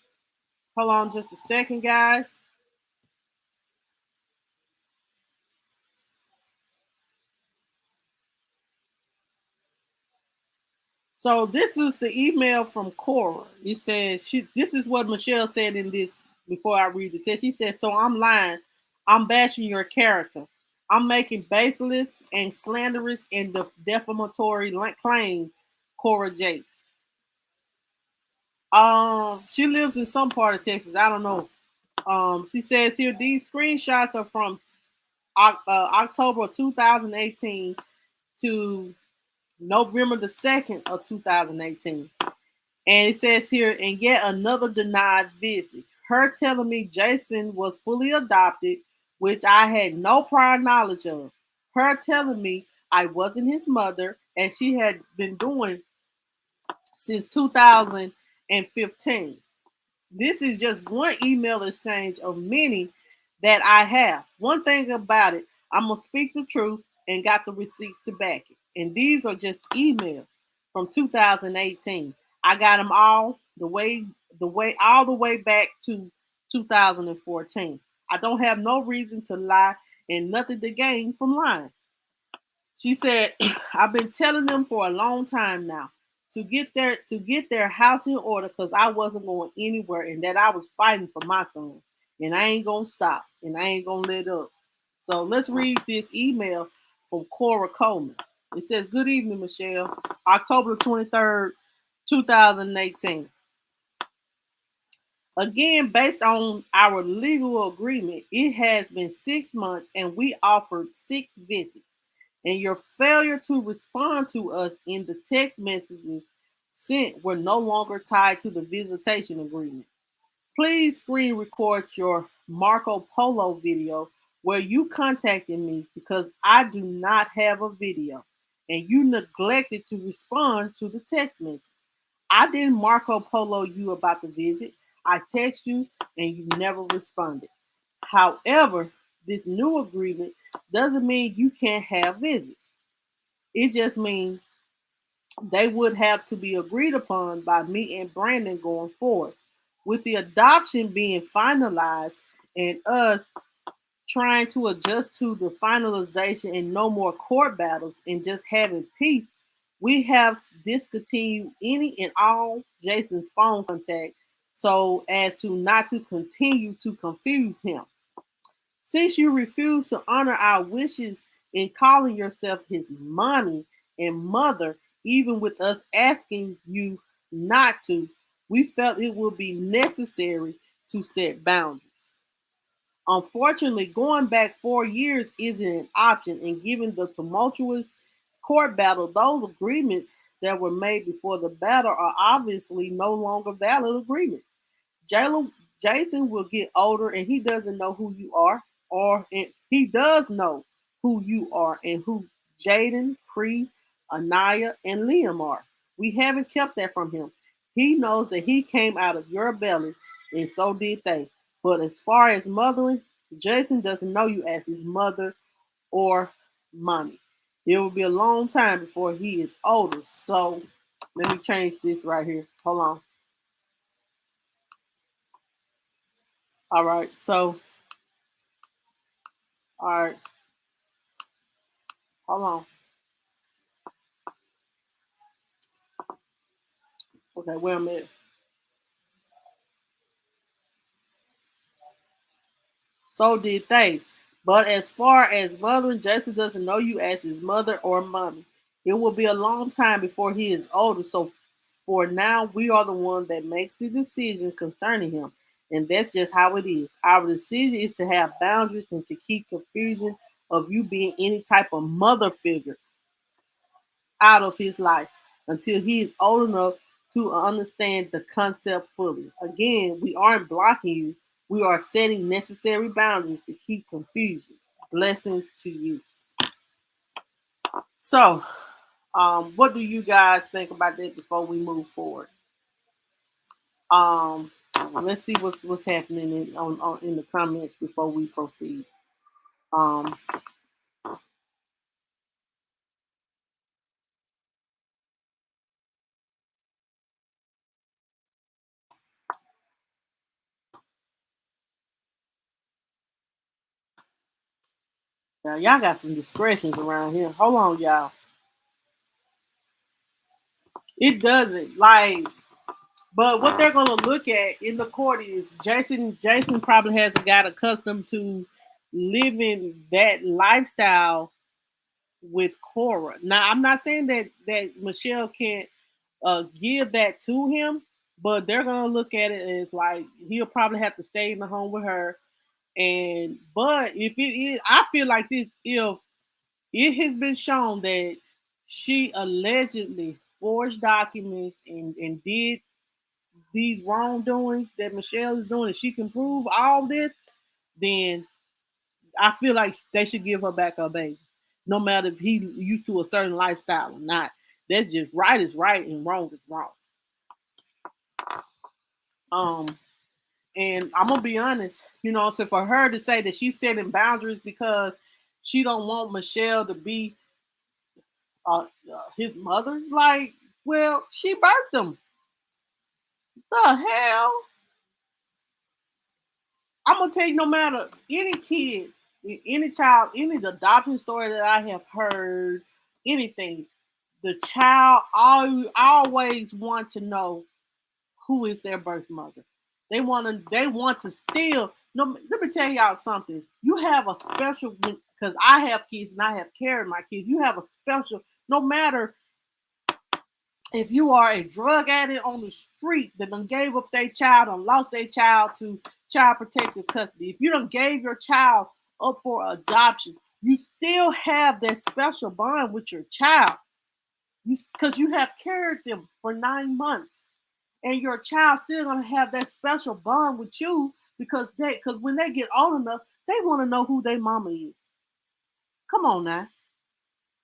hold on just a second, guys. So this is the email from Cora. It says this is what Michelle said in this before I read the text. She said, "So I'm lying. I'm bashing your character. I'm making baseless and slanderous and defamatory claims." Cora Jakes. She lives in some part of Texas. I don't know. She says here these screenshots are from October 2018 to November the 2nd of 2018. And it says here, and yet another denied visit. Her telling me Jason was fully adopted, which I had no prior knowledge of. Her telling me I wasn't his mother, and she had been doing since 2015. This is just one email exchange of many that I have. One thing about it, I'm gonna speak the truth and got the receipts to back it. And these are just emails from 2018. I got them all all the way back to 2014. I don't have no reason to lie and nothing to gain from lying. She said, I've been telling them for a long time now to get their house in order because I wasn't going anywhere and that I was fighting for my son. And I ain't gonna stop and I ain't gonna let up. So let's read this email from Cora Coleman. It says, good evening, Michelle. October 23rd, 2018. Again, based on our legal agreement, it has been 6 months and we offered 6 visits. And your failure to respond to us in the text messages sent were no longer tied to the visitation agreement. Please screen record your Marco Polo video where you contacted me because I do not have a video and you neglected to respond to the text message. I didn't Marco Polo you about the visit. I text you and you never responded. However, this new agreement doesn't mean you can't have visits. It just means they would have to be agreed upon by me and Brandon going forward. With the adoption being finalized and us trying to adjust to the finalization and no more court battles and just having peace, we have to discontinue any and all Jason's phone contact so as to not to continue to confuse him. Since you refuse to honor our wishes in calling yourself his mommy and mother, even with us asking you not to, we felt it would be necessary to set boundaries. Unfortunately, going back 4 years isn't an option, and given the tumultuous court battle, those agreements that were made before the battle are obviously no longer valid agreements. Jalen, Jason will get older and he doesn't know who you are, or and he does know who you are and who Jaden, Cree, Anaya, and Liam are. We haven't kept that from him. He knows that he came out of your belly, and so did they. But as far as mothering, Jason doesn't know you as his mother or mommy. It will be a long time before he is older. So let me change this right here. Hold on. All right. So, all right. Hold on. Okay, wait a minute. So did they. But as far as mothering, Jason doesn't know you as his mother or mommy. It will be a long time before he is older. So for now, we are the one that makes the decision concerning him. And that's just how it is. Our decision is to have boundaries and to keep confusion of you being any type of mother figure out of his life until he is old enough to understand the concept fully. Again, we aren't blocking you, we are setting necessary boundaries to keep confusion. Blessings to you. So, what do you guys think about that before we move forward? Um, let's see what's happening in the comments before we proceed. Um, Now, y'all got some discretions around here. Hold on, y'all. It doesn't like. But what they're gonna look at in the court is Jason probably hasn't got accustomed to living that lifestyle with Cora. Now I'm not saying that Michelle can't give that to him, but they're gonna look at it as like he'll probably have to stay in the home with her. And but if it is, I feel like this, if it has been shown that she allegedly forged documents and did these wrongdoings that Michelle is doing, and she can prove all this, then I feel like they should give her back her baby, no matter if he used to a certain lifestyle or not. That's just right is right and wrong is wrong. Um, and I'm gonna be honest, so for her to say that she's setting boundaries because she don't want Michelle to be his mother. Like, well, she birthed him. The hell? I'm gonna tell you, no matter any kid, any child, any adoption story that I have heard, anything, the child always want to know who is their birth mother. They want to still. No, let me tell y'all something. You have a special, because I have kids and I have carried my kids. You have a special. No matter if you are a drug addict on the street that done gave up their child and lost their child to child protective custody, if you done gave your child up for adoption, you still have that special bond with your child. Because you have carried them for 9 months. And your child still gonna have that special bond with you because when they get old enough, they want to know who their mama is. Come on now.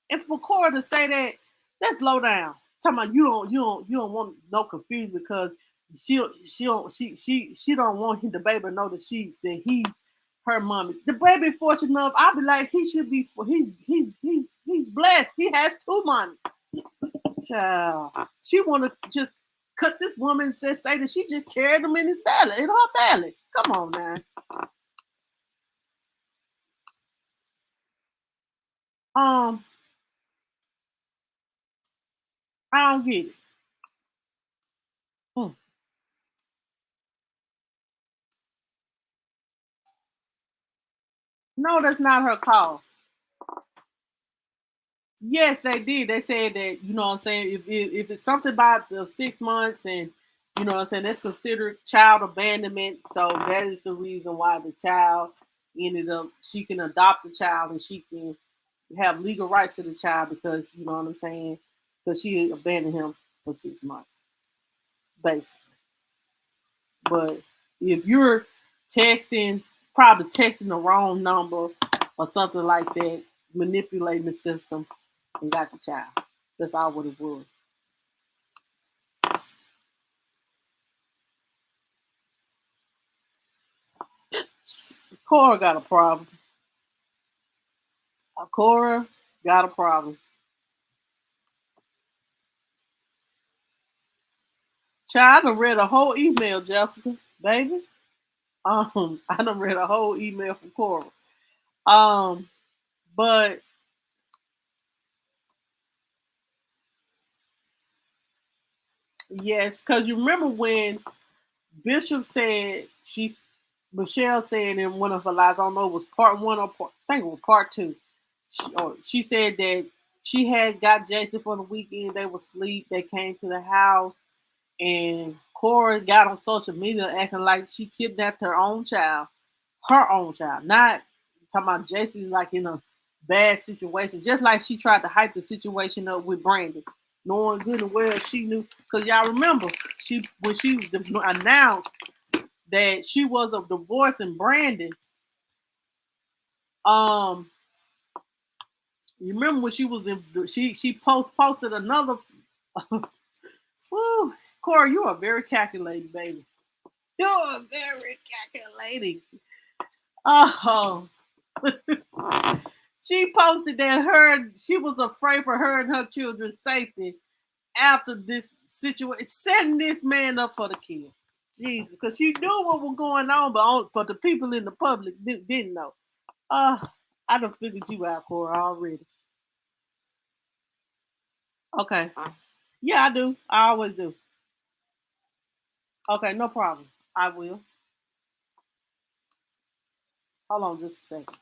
And for Cora to say that, that's low down. Talking about you don't want no confused because she don't want the baby to know that he's her mommy. The baby fortunate enough, I'll be like, he should be he's blessed. He has two mommies. Child. She wanna just cut this woman and say that she just carried him in her belly. Come on now. Um, I don't get it. Hmm. No, that's not her call. Yes, they did. They said that, you know what I'm saying, if it's something about the 6 months and you know what I'm saying, that's considered child abandonment. So that is the reason why the child ended up she can adopt the child and she can have legal rights to the child because you know what I'm saying? Because she abandoned him for 6 months, basically. But if you're texting, probably texting the wrong number or something like that, manipulating the system and got the child. That's all what it was. Cora got a problem. Cora got a problem. Child, I done read a whole email, Jessica, baby. I done read a whole email from Cora. Um, but yes, because you remember when Bishop said Michelle said in one of her lies, I don't know, it was part one or I think it was part two. She said that she had got Jason for the weekend. They were asleep. They came to the house, and Cora got on social media acting like she kidnapped her own child, not talking about Jason like in a bad situation, just like she tried to hype the situation up with Brandon, knowing good and well she knew. Because y'all remember, when she announced that she was of divorcing Brandon, um, you remember when she was in she posted another. Woo, Corey, you are very calculating, baby. You are very calculating. Oh, she posted that she was afraid for her and her children's safety after this situation, setting this man up for the kill. Jesus, because she knew what was going on, but the people in the public didn't know. Uh, I done figured you out, Corey, already. Okay. Yeah, I do. I always do. Okay, no problem. I will. Hold on just a second.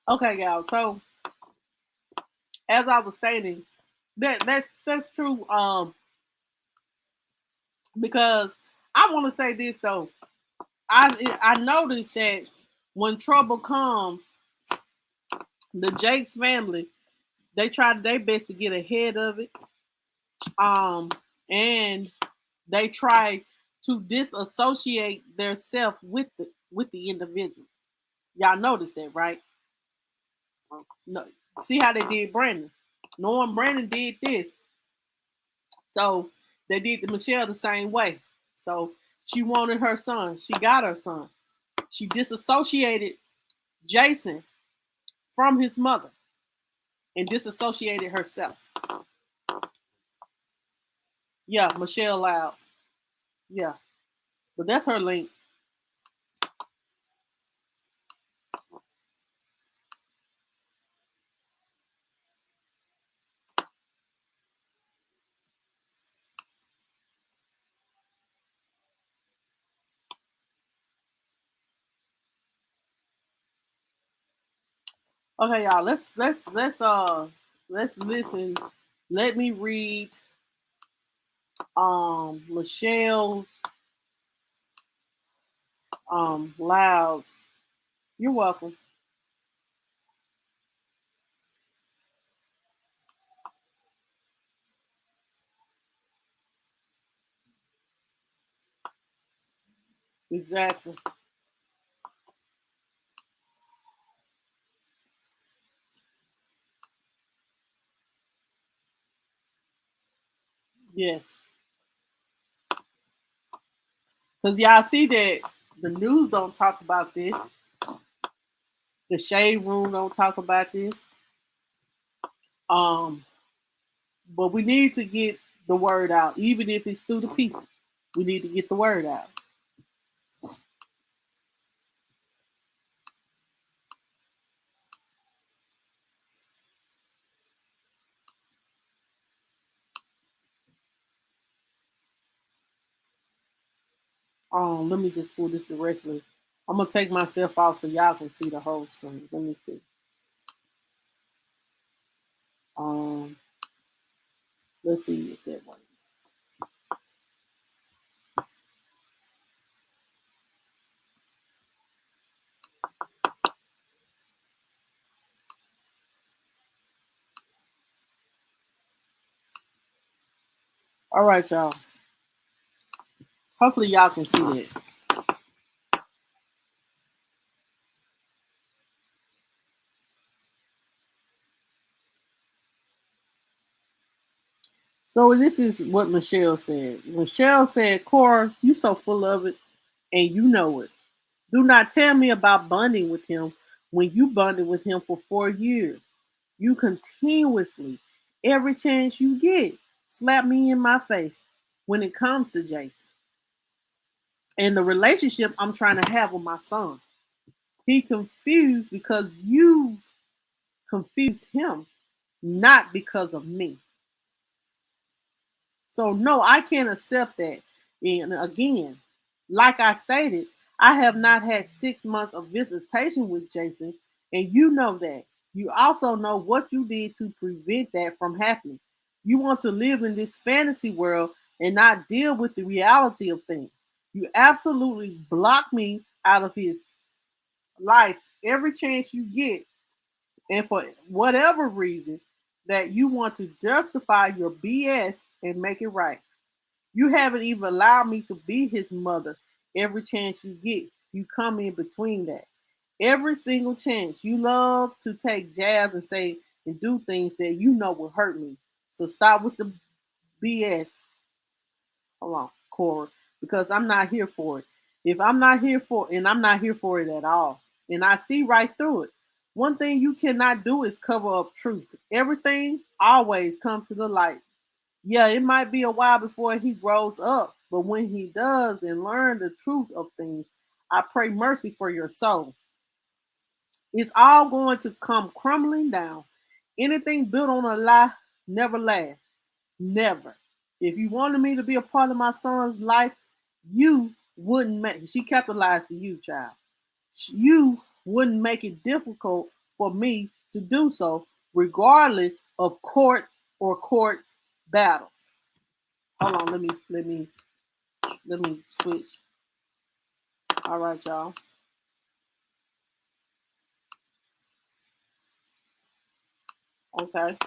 Okay, y'all. So as I was stating, that's true. Because I want to say this though. I noticed that when trouble comes, the Jakes family, they try their best to get ahead of it. Um, and they try to disassociate themselves with the individual. Y'all noticed that, right? No, see how they did Brandon. Knowing Brandon did this, so they did to Michelle the same way. So she wanted her son. She got her son. She disassociated Jason from his mother and disassociated herself. Yeah, Michelle Loud. Yeah, but that's her link. Okay, y'all. Let's listen. Let me read Michelle's loud. You're welcome. Exactly. Yes. Because y'all see that the news don't talk about this. The shade room don't talk about this. Um, but we need to get the word out, even if it's through the people. We need to get the word out. Let me just pull this directly. I'm gonna take myself off so y'all can see the whole screen. Let me see. Um, let's see if that works. All right, y'all. Hopefully y'all can see it. So this is what Michelle said. Michelle said, Cora, you so full of it and you know it. Do not tell me about bonding with him when you bonded with him for 4 years. You continuously, every chance you get, slap me in my face when it comes to Jason and the relationship I'm trying to have with my son. He confused because you confused him, not because of me. So no, I can't accept that. And again, like I stated, I have not had 6 months of visitation with Jason, and you know that. You also know what you did to prevent that from happening. You want to live in this fantasy world and not deal with the reality of things. You absolutely block me out of his life every chance you get, and for whatever reason that you want to justify your BS and make it right. You haven't even allowed me to be his mother every chance you get. You come in between that. Every single chance. You love to take jabs and say and do things that you know will hurt me. So stop with the BS. Hold on, Cora, because I'm not here for it. If I'm not here for it, and I'm not here for it at all. And I see right through it. One thing you cannot do is cover up truth. Everything always comes to the light. Yeah, it might be a while before he grows up, but when he does and learn the truth of things, I pray mercy for your soul. It's all going to come crumbling down. Anything built on a lie never lasts. Never. If you wanted me to be a part of my son's life, you wouldn't make, she capitalized the you, child. You wouldn't make it difficult for me to do so, regardless of courts or courts battles. Hold on, let me Let me switch. All right, y'all. Okay.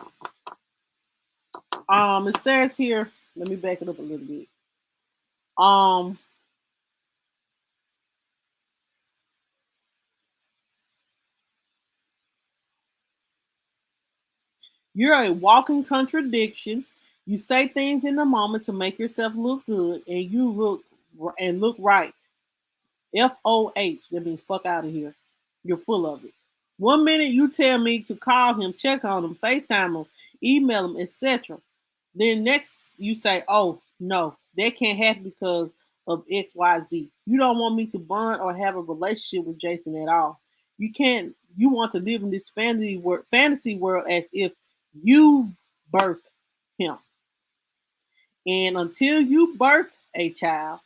It says here. Let me back it up a little bit. Um, you're a walking contradiction. You say things in the moment to make yourself look good, and you look right. FOH. That means fuck out of here. You're full of it. One minute you tell me to call him, check on him, FaceTime him, email him, etc. Then next you say, oh no, that can't happen because of XYZ. You don't want me to bond or have a relationship with Jason at all. You can't. You want to live in this fantasy world as if you birthed him. And until you birth a child,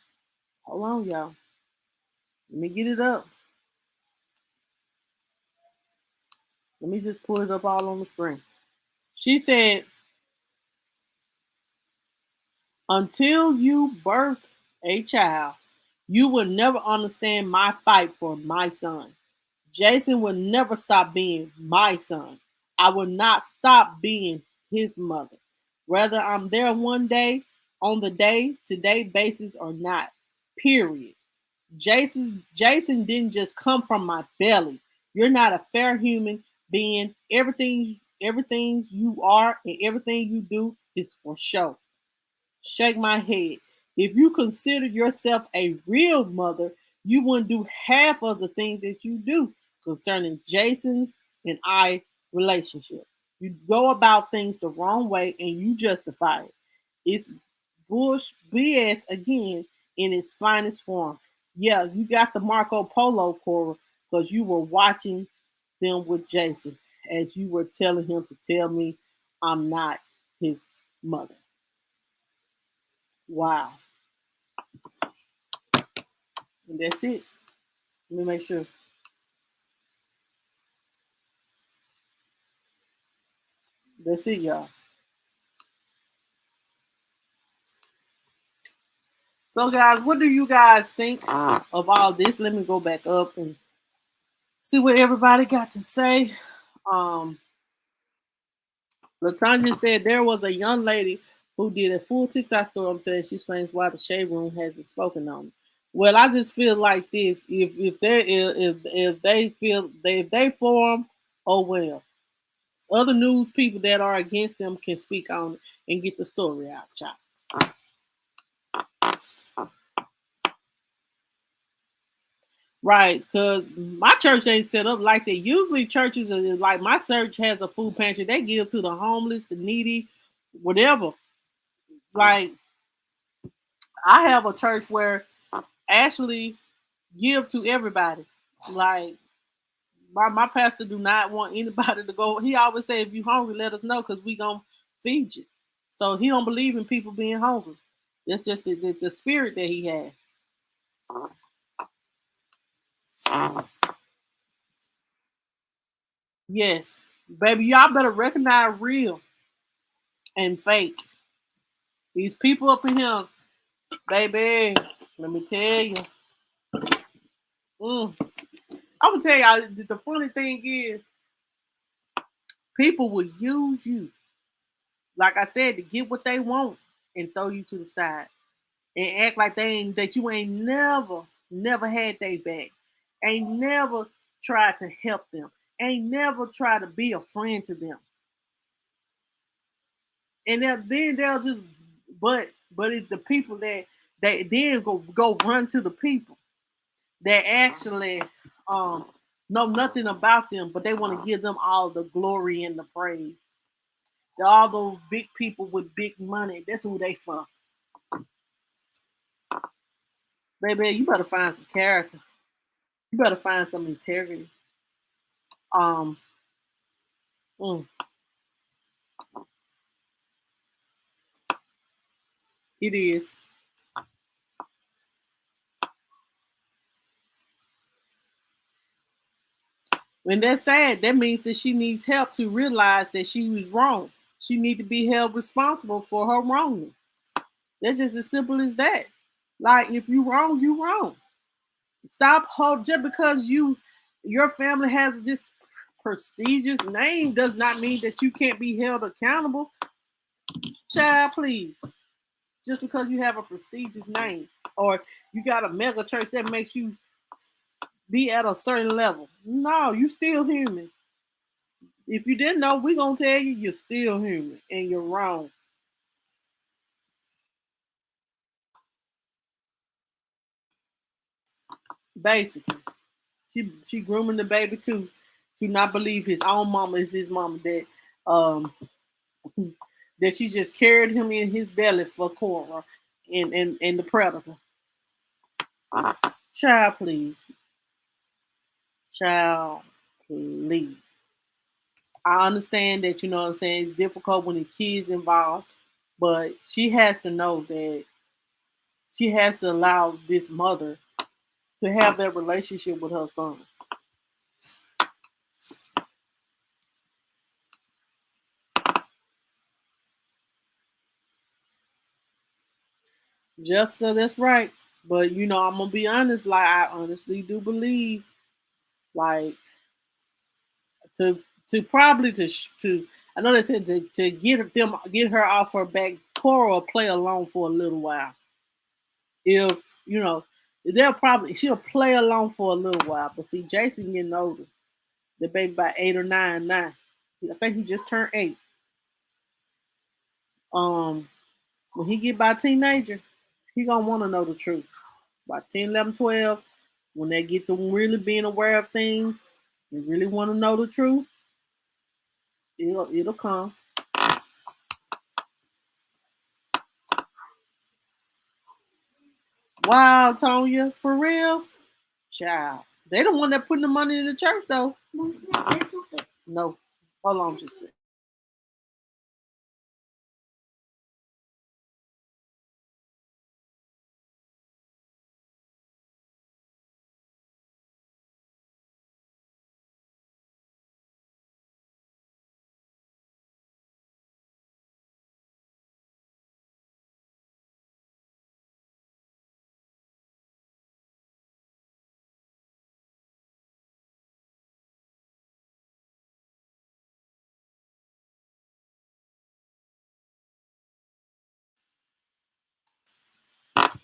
hold on, y'all. Let me get it up. Let me just pull it up all on the screen. She said, until you birth a child, you will never understand my fight for my son. Jason will never stop being my son. I will not stop being his mother. Whether I'm there one day on the day to day basis or not. Period. Jason didn't just come from my belly. You're not a fair human being. Everything you are and everything you do is for show. Shake my head. If you consider yourself a real mother, you wouldn't do half of the things that you do concerning Jason's and I relationship. You go about things the wrong way and you justify it. It's bush BS again in its finest form. Yeah, you got the Marco Polo, Cora, because you were watching them with Jason as you were telling him to tell me I'm not his mother. Wow. And that's it. Let me make sure. That's it, y'all. So, guys, what do you guys think of all this? Let me go back up and see what everybody got to say. Um, Latanya said there was a young lady who did a full TikTok story. I'm saying she explains why the shade room hasn't spoken on it. Well, I just feel like this: if they feel if they form, oh well. Other news people that are against them can speak on it and get the story out, child. Right, because my church ain't set up like that. Usually, churches are like my church has a food pantry. They give to the homeless, the needy, whatever. Like I have a church where actually give to everybody. Like my pastor do not want anybody to go. He always say, if you hungry, let us know because we gonna feed you. So he don't believe in people being hungry. That's just the spirit that he has. Yes, baby, y'all better recognize real and fake. These people up in here, baby, let me tell you. Mm. I'm gonna tell y'all the funny thing is people will use you, like I said, to get what they want and throw you to the side and act like they ain't that you ain't never had they back, ain't never tried to help them, ain't never tried to be a friend to them, and then they'll just but it's the people that they then go run to the people that actually um know nothing about them, but they want to give them all the glory and the praise. All those big people with big money, that's who they for. Baby, you better find some character. You better find some integrity. Um, mm, it is. When that's sad, that means that she needs help to realize that she was wrong. She need to be held responsible for her wrongness. That's just as simple as that. Like if you wrong, you wrong. Stop hold just because your family has this prestigious name does not mean that you can't be held accountable. Child, please. Just because you have a prestigious name or you got a mega church that makes you be at a certain level. No, you still human. If you didn't know, we're gonna tell you you're still human and you're wrong. Basically. She grooming the baby to not believe his own mama is his mama um that she just carried him in his belly for CORA and the predator. Child, please. Child, please. I understand that you know what I'm saying it's difficult when the kids involved, but she has to know that she has to allow this mother to have that relationship with her son. Jessica, that's right. But you know, I'm gonna be honest. Like I honestly do believe, like to probably to I know they said to get her off her back. Cora play along for a little while. If you know, they'll probably she'll play along for a little while. But see, Jason getting older. The baby about 8 or 9 now. I think he just turned 8. Um, when he get by teenager, he gonna want to know the truth. By 10, 11, 12, when they get to really being aware of things and really want to know the truth, it'll come. Wow, Tonya, for real, child. They the one that putting the money in the church though. Mom, can I say something? No, hold on, just a second.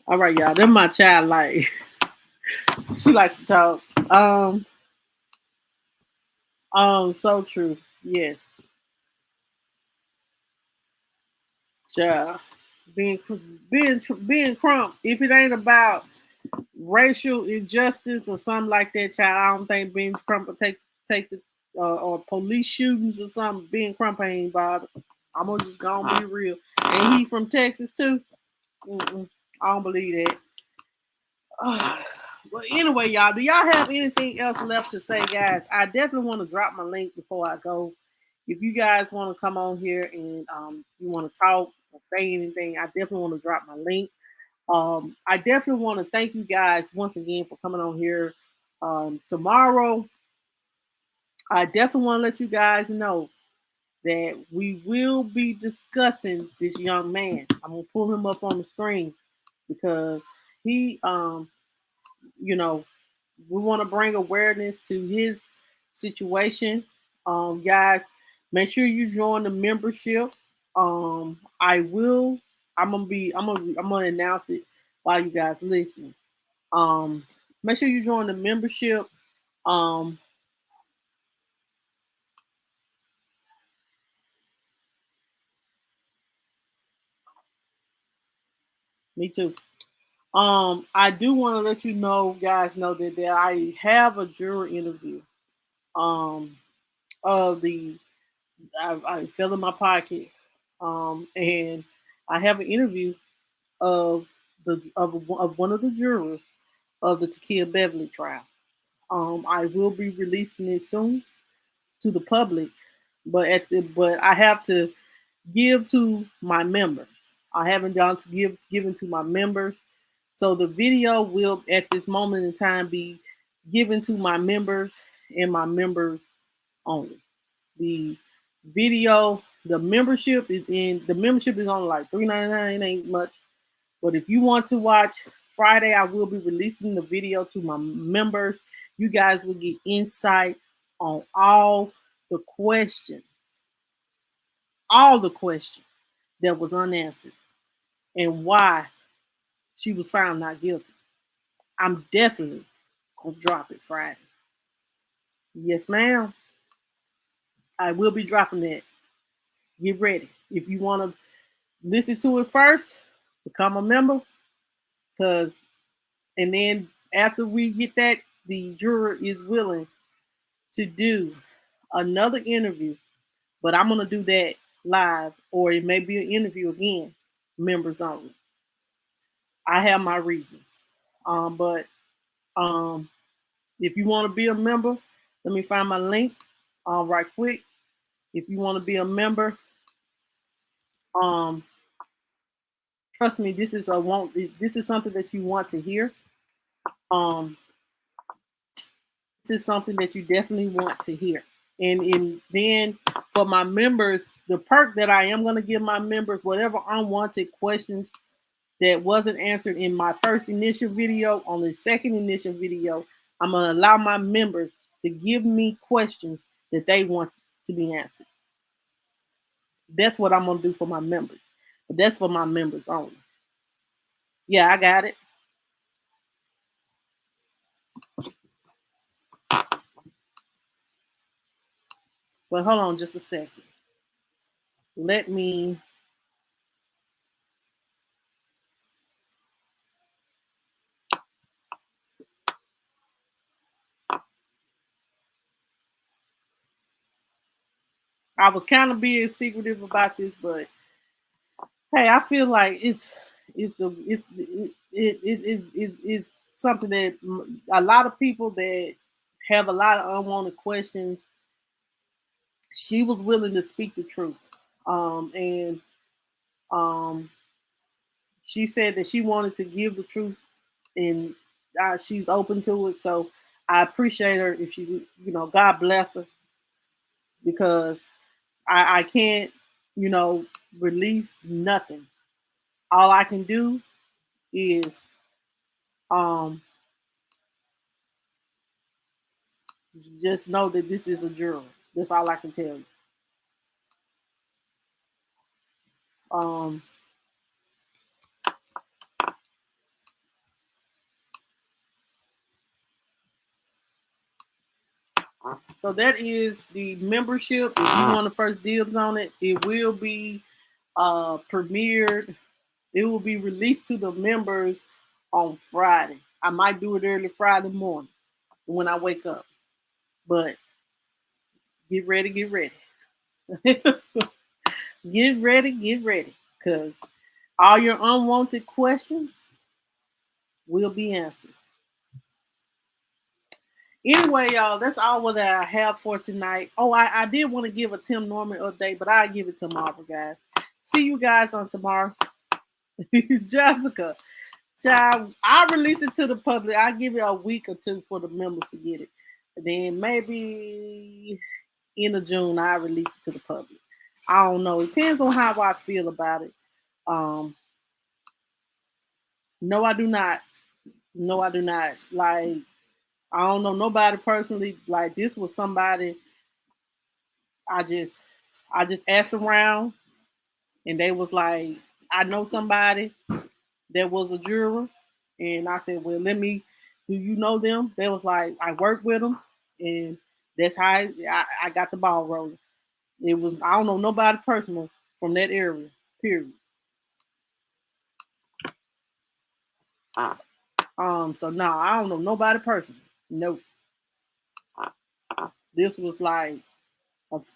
All right, y'all. Them my child like she like to talk. So true. Yes, child. Being being crump. If it ain't about racial injustice or something like that, child, I don't think being crump will take the or police shootings or something. Being crump ain't bothered. I'm gonna just gonna be real. And he from Texas too. Mm-mm, I don't believe that. Well, anyway, y'all, do y'all have anything else left to say, guys? I definitely want to drop my link before I go. If you guys want to come on here and you want to talk or say anything, I definitely want to drop my link. I definitely want to thank you guys once again for coming on here. Tomorrow, I definitely want to let you guys know that we will be discussing this young man. I'm gonna pull him up on the screen because he, you know, we want to bring awareness to his situation. Guys, make sure you join the membership. I will. I'm gonna announce it while you guys listening. Um, Make sure you join the membership. Um, Me too. I do want to let you know, guys, know that I have a jury interview. Um, of the I fell in my pocket. And I have an interview of of one of the jurors of the Takia Beverly trial. I will be releasing it soon to the public, but I have to give to my members. I haven't gone to given to my members. So the video will at this moment in time be given to my members and my members only. The video, the membership is only like $3.99. It ain't much. But if you want to watch Friday, I will be releasing the video to my members. You guys will get insight on all the questions that was unanswered, and why she was found not guilty. I'm definitely gonna drop it Friday. Yes, ma'am. I will be dropping that. Get ready. If you want to listen to it first, become a member. Cause and then after we get that, the juror is willing to do another interview. But I'm gonna do that live, or it may be an interview again, members only. I have my reasons. But if you want to be a member, let me find my link right quick. If you want to be a member, um, trust me, this is a want. This is something that you want to hear. Um, this is something that you definitely want to hear. And then for my members, the perk that I am going to give my members, whatever unwanted questions that wasn't answered in my first initial video, on the second initial video, I'm going to allow my members to give me questions that they want to be answered. That's what I'm going to do for my members. But that's for my members only. Yeah, I got it. But hold on just a second. Let me. I was kind of being secretive about this, but hey, I feel like it's something that a lot of people that have a lot of unwanted questions. She was willing to speak the truth, and um, she said that she wanted to give the truth, and she's open to it. So I appreciate her. If she, God bless her, because I can't, release nothing. All I can do is um, just know that this is a juror. That's all I can tell you. Um, so that is the membership. If you want the first dibs on it, it will be premiered. It will be released to the members on Friday. I might do it early Friday morning when I wake up. But get ready, get ready. Get ready. Because all your unwanted questions will be answered. Anyway, y'all, that's all that I have for tonight. Oh, I did want to give a Tim Norman update, but I'll give it tomorrow, guys. See you guys on tomorrow. Jessica, child, I'll release it to the public. I'll give it a week or two for the members to get it. And then maybe end of June, I'll release it to the public. I don't know. It depends on how I feel about it. No, I do not. No, I do not. Like, I don't know nobody personally. Like, this was somebody I just asked around, and they was like, I know somebody that was a juror, and I said, well, do you know them? They was like, I work with them, and that's how I got the ball rolling. It was, I don't know nobody personal from that area. Period. So no, I don't know nobody personal. Nope. This was like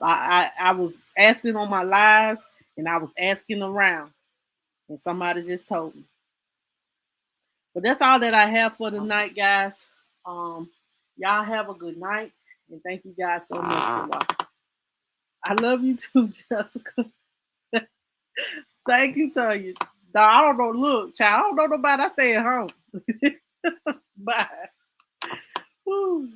I was asking on my lives, and I was asking around, and somebody just told me. But that's all that I have for tonight, guys. Y'all have a good night, and thank you guys so much for watching. I love you too, Jessica. Thank you, Tanya. I don't know. Look, child, I don't know nobody. I stay at home. Bye. Woo.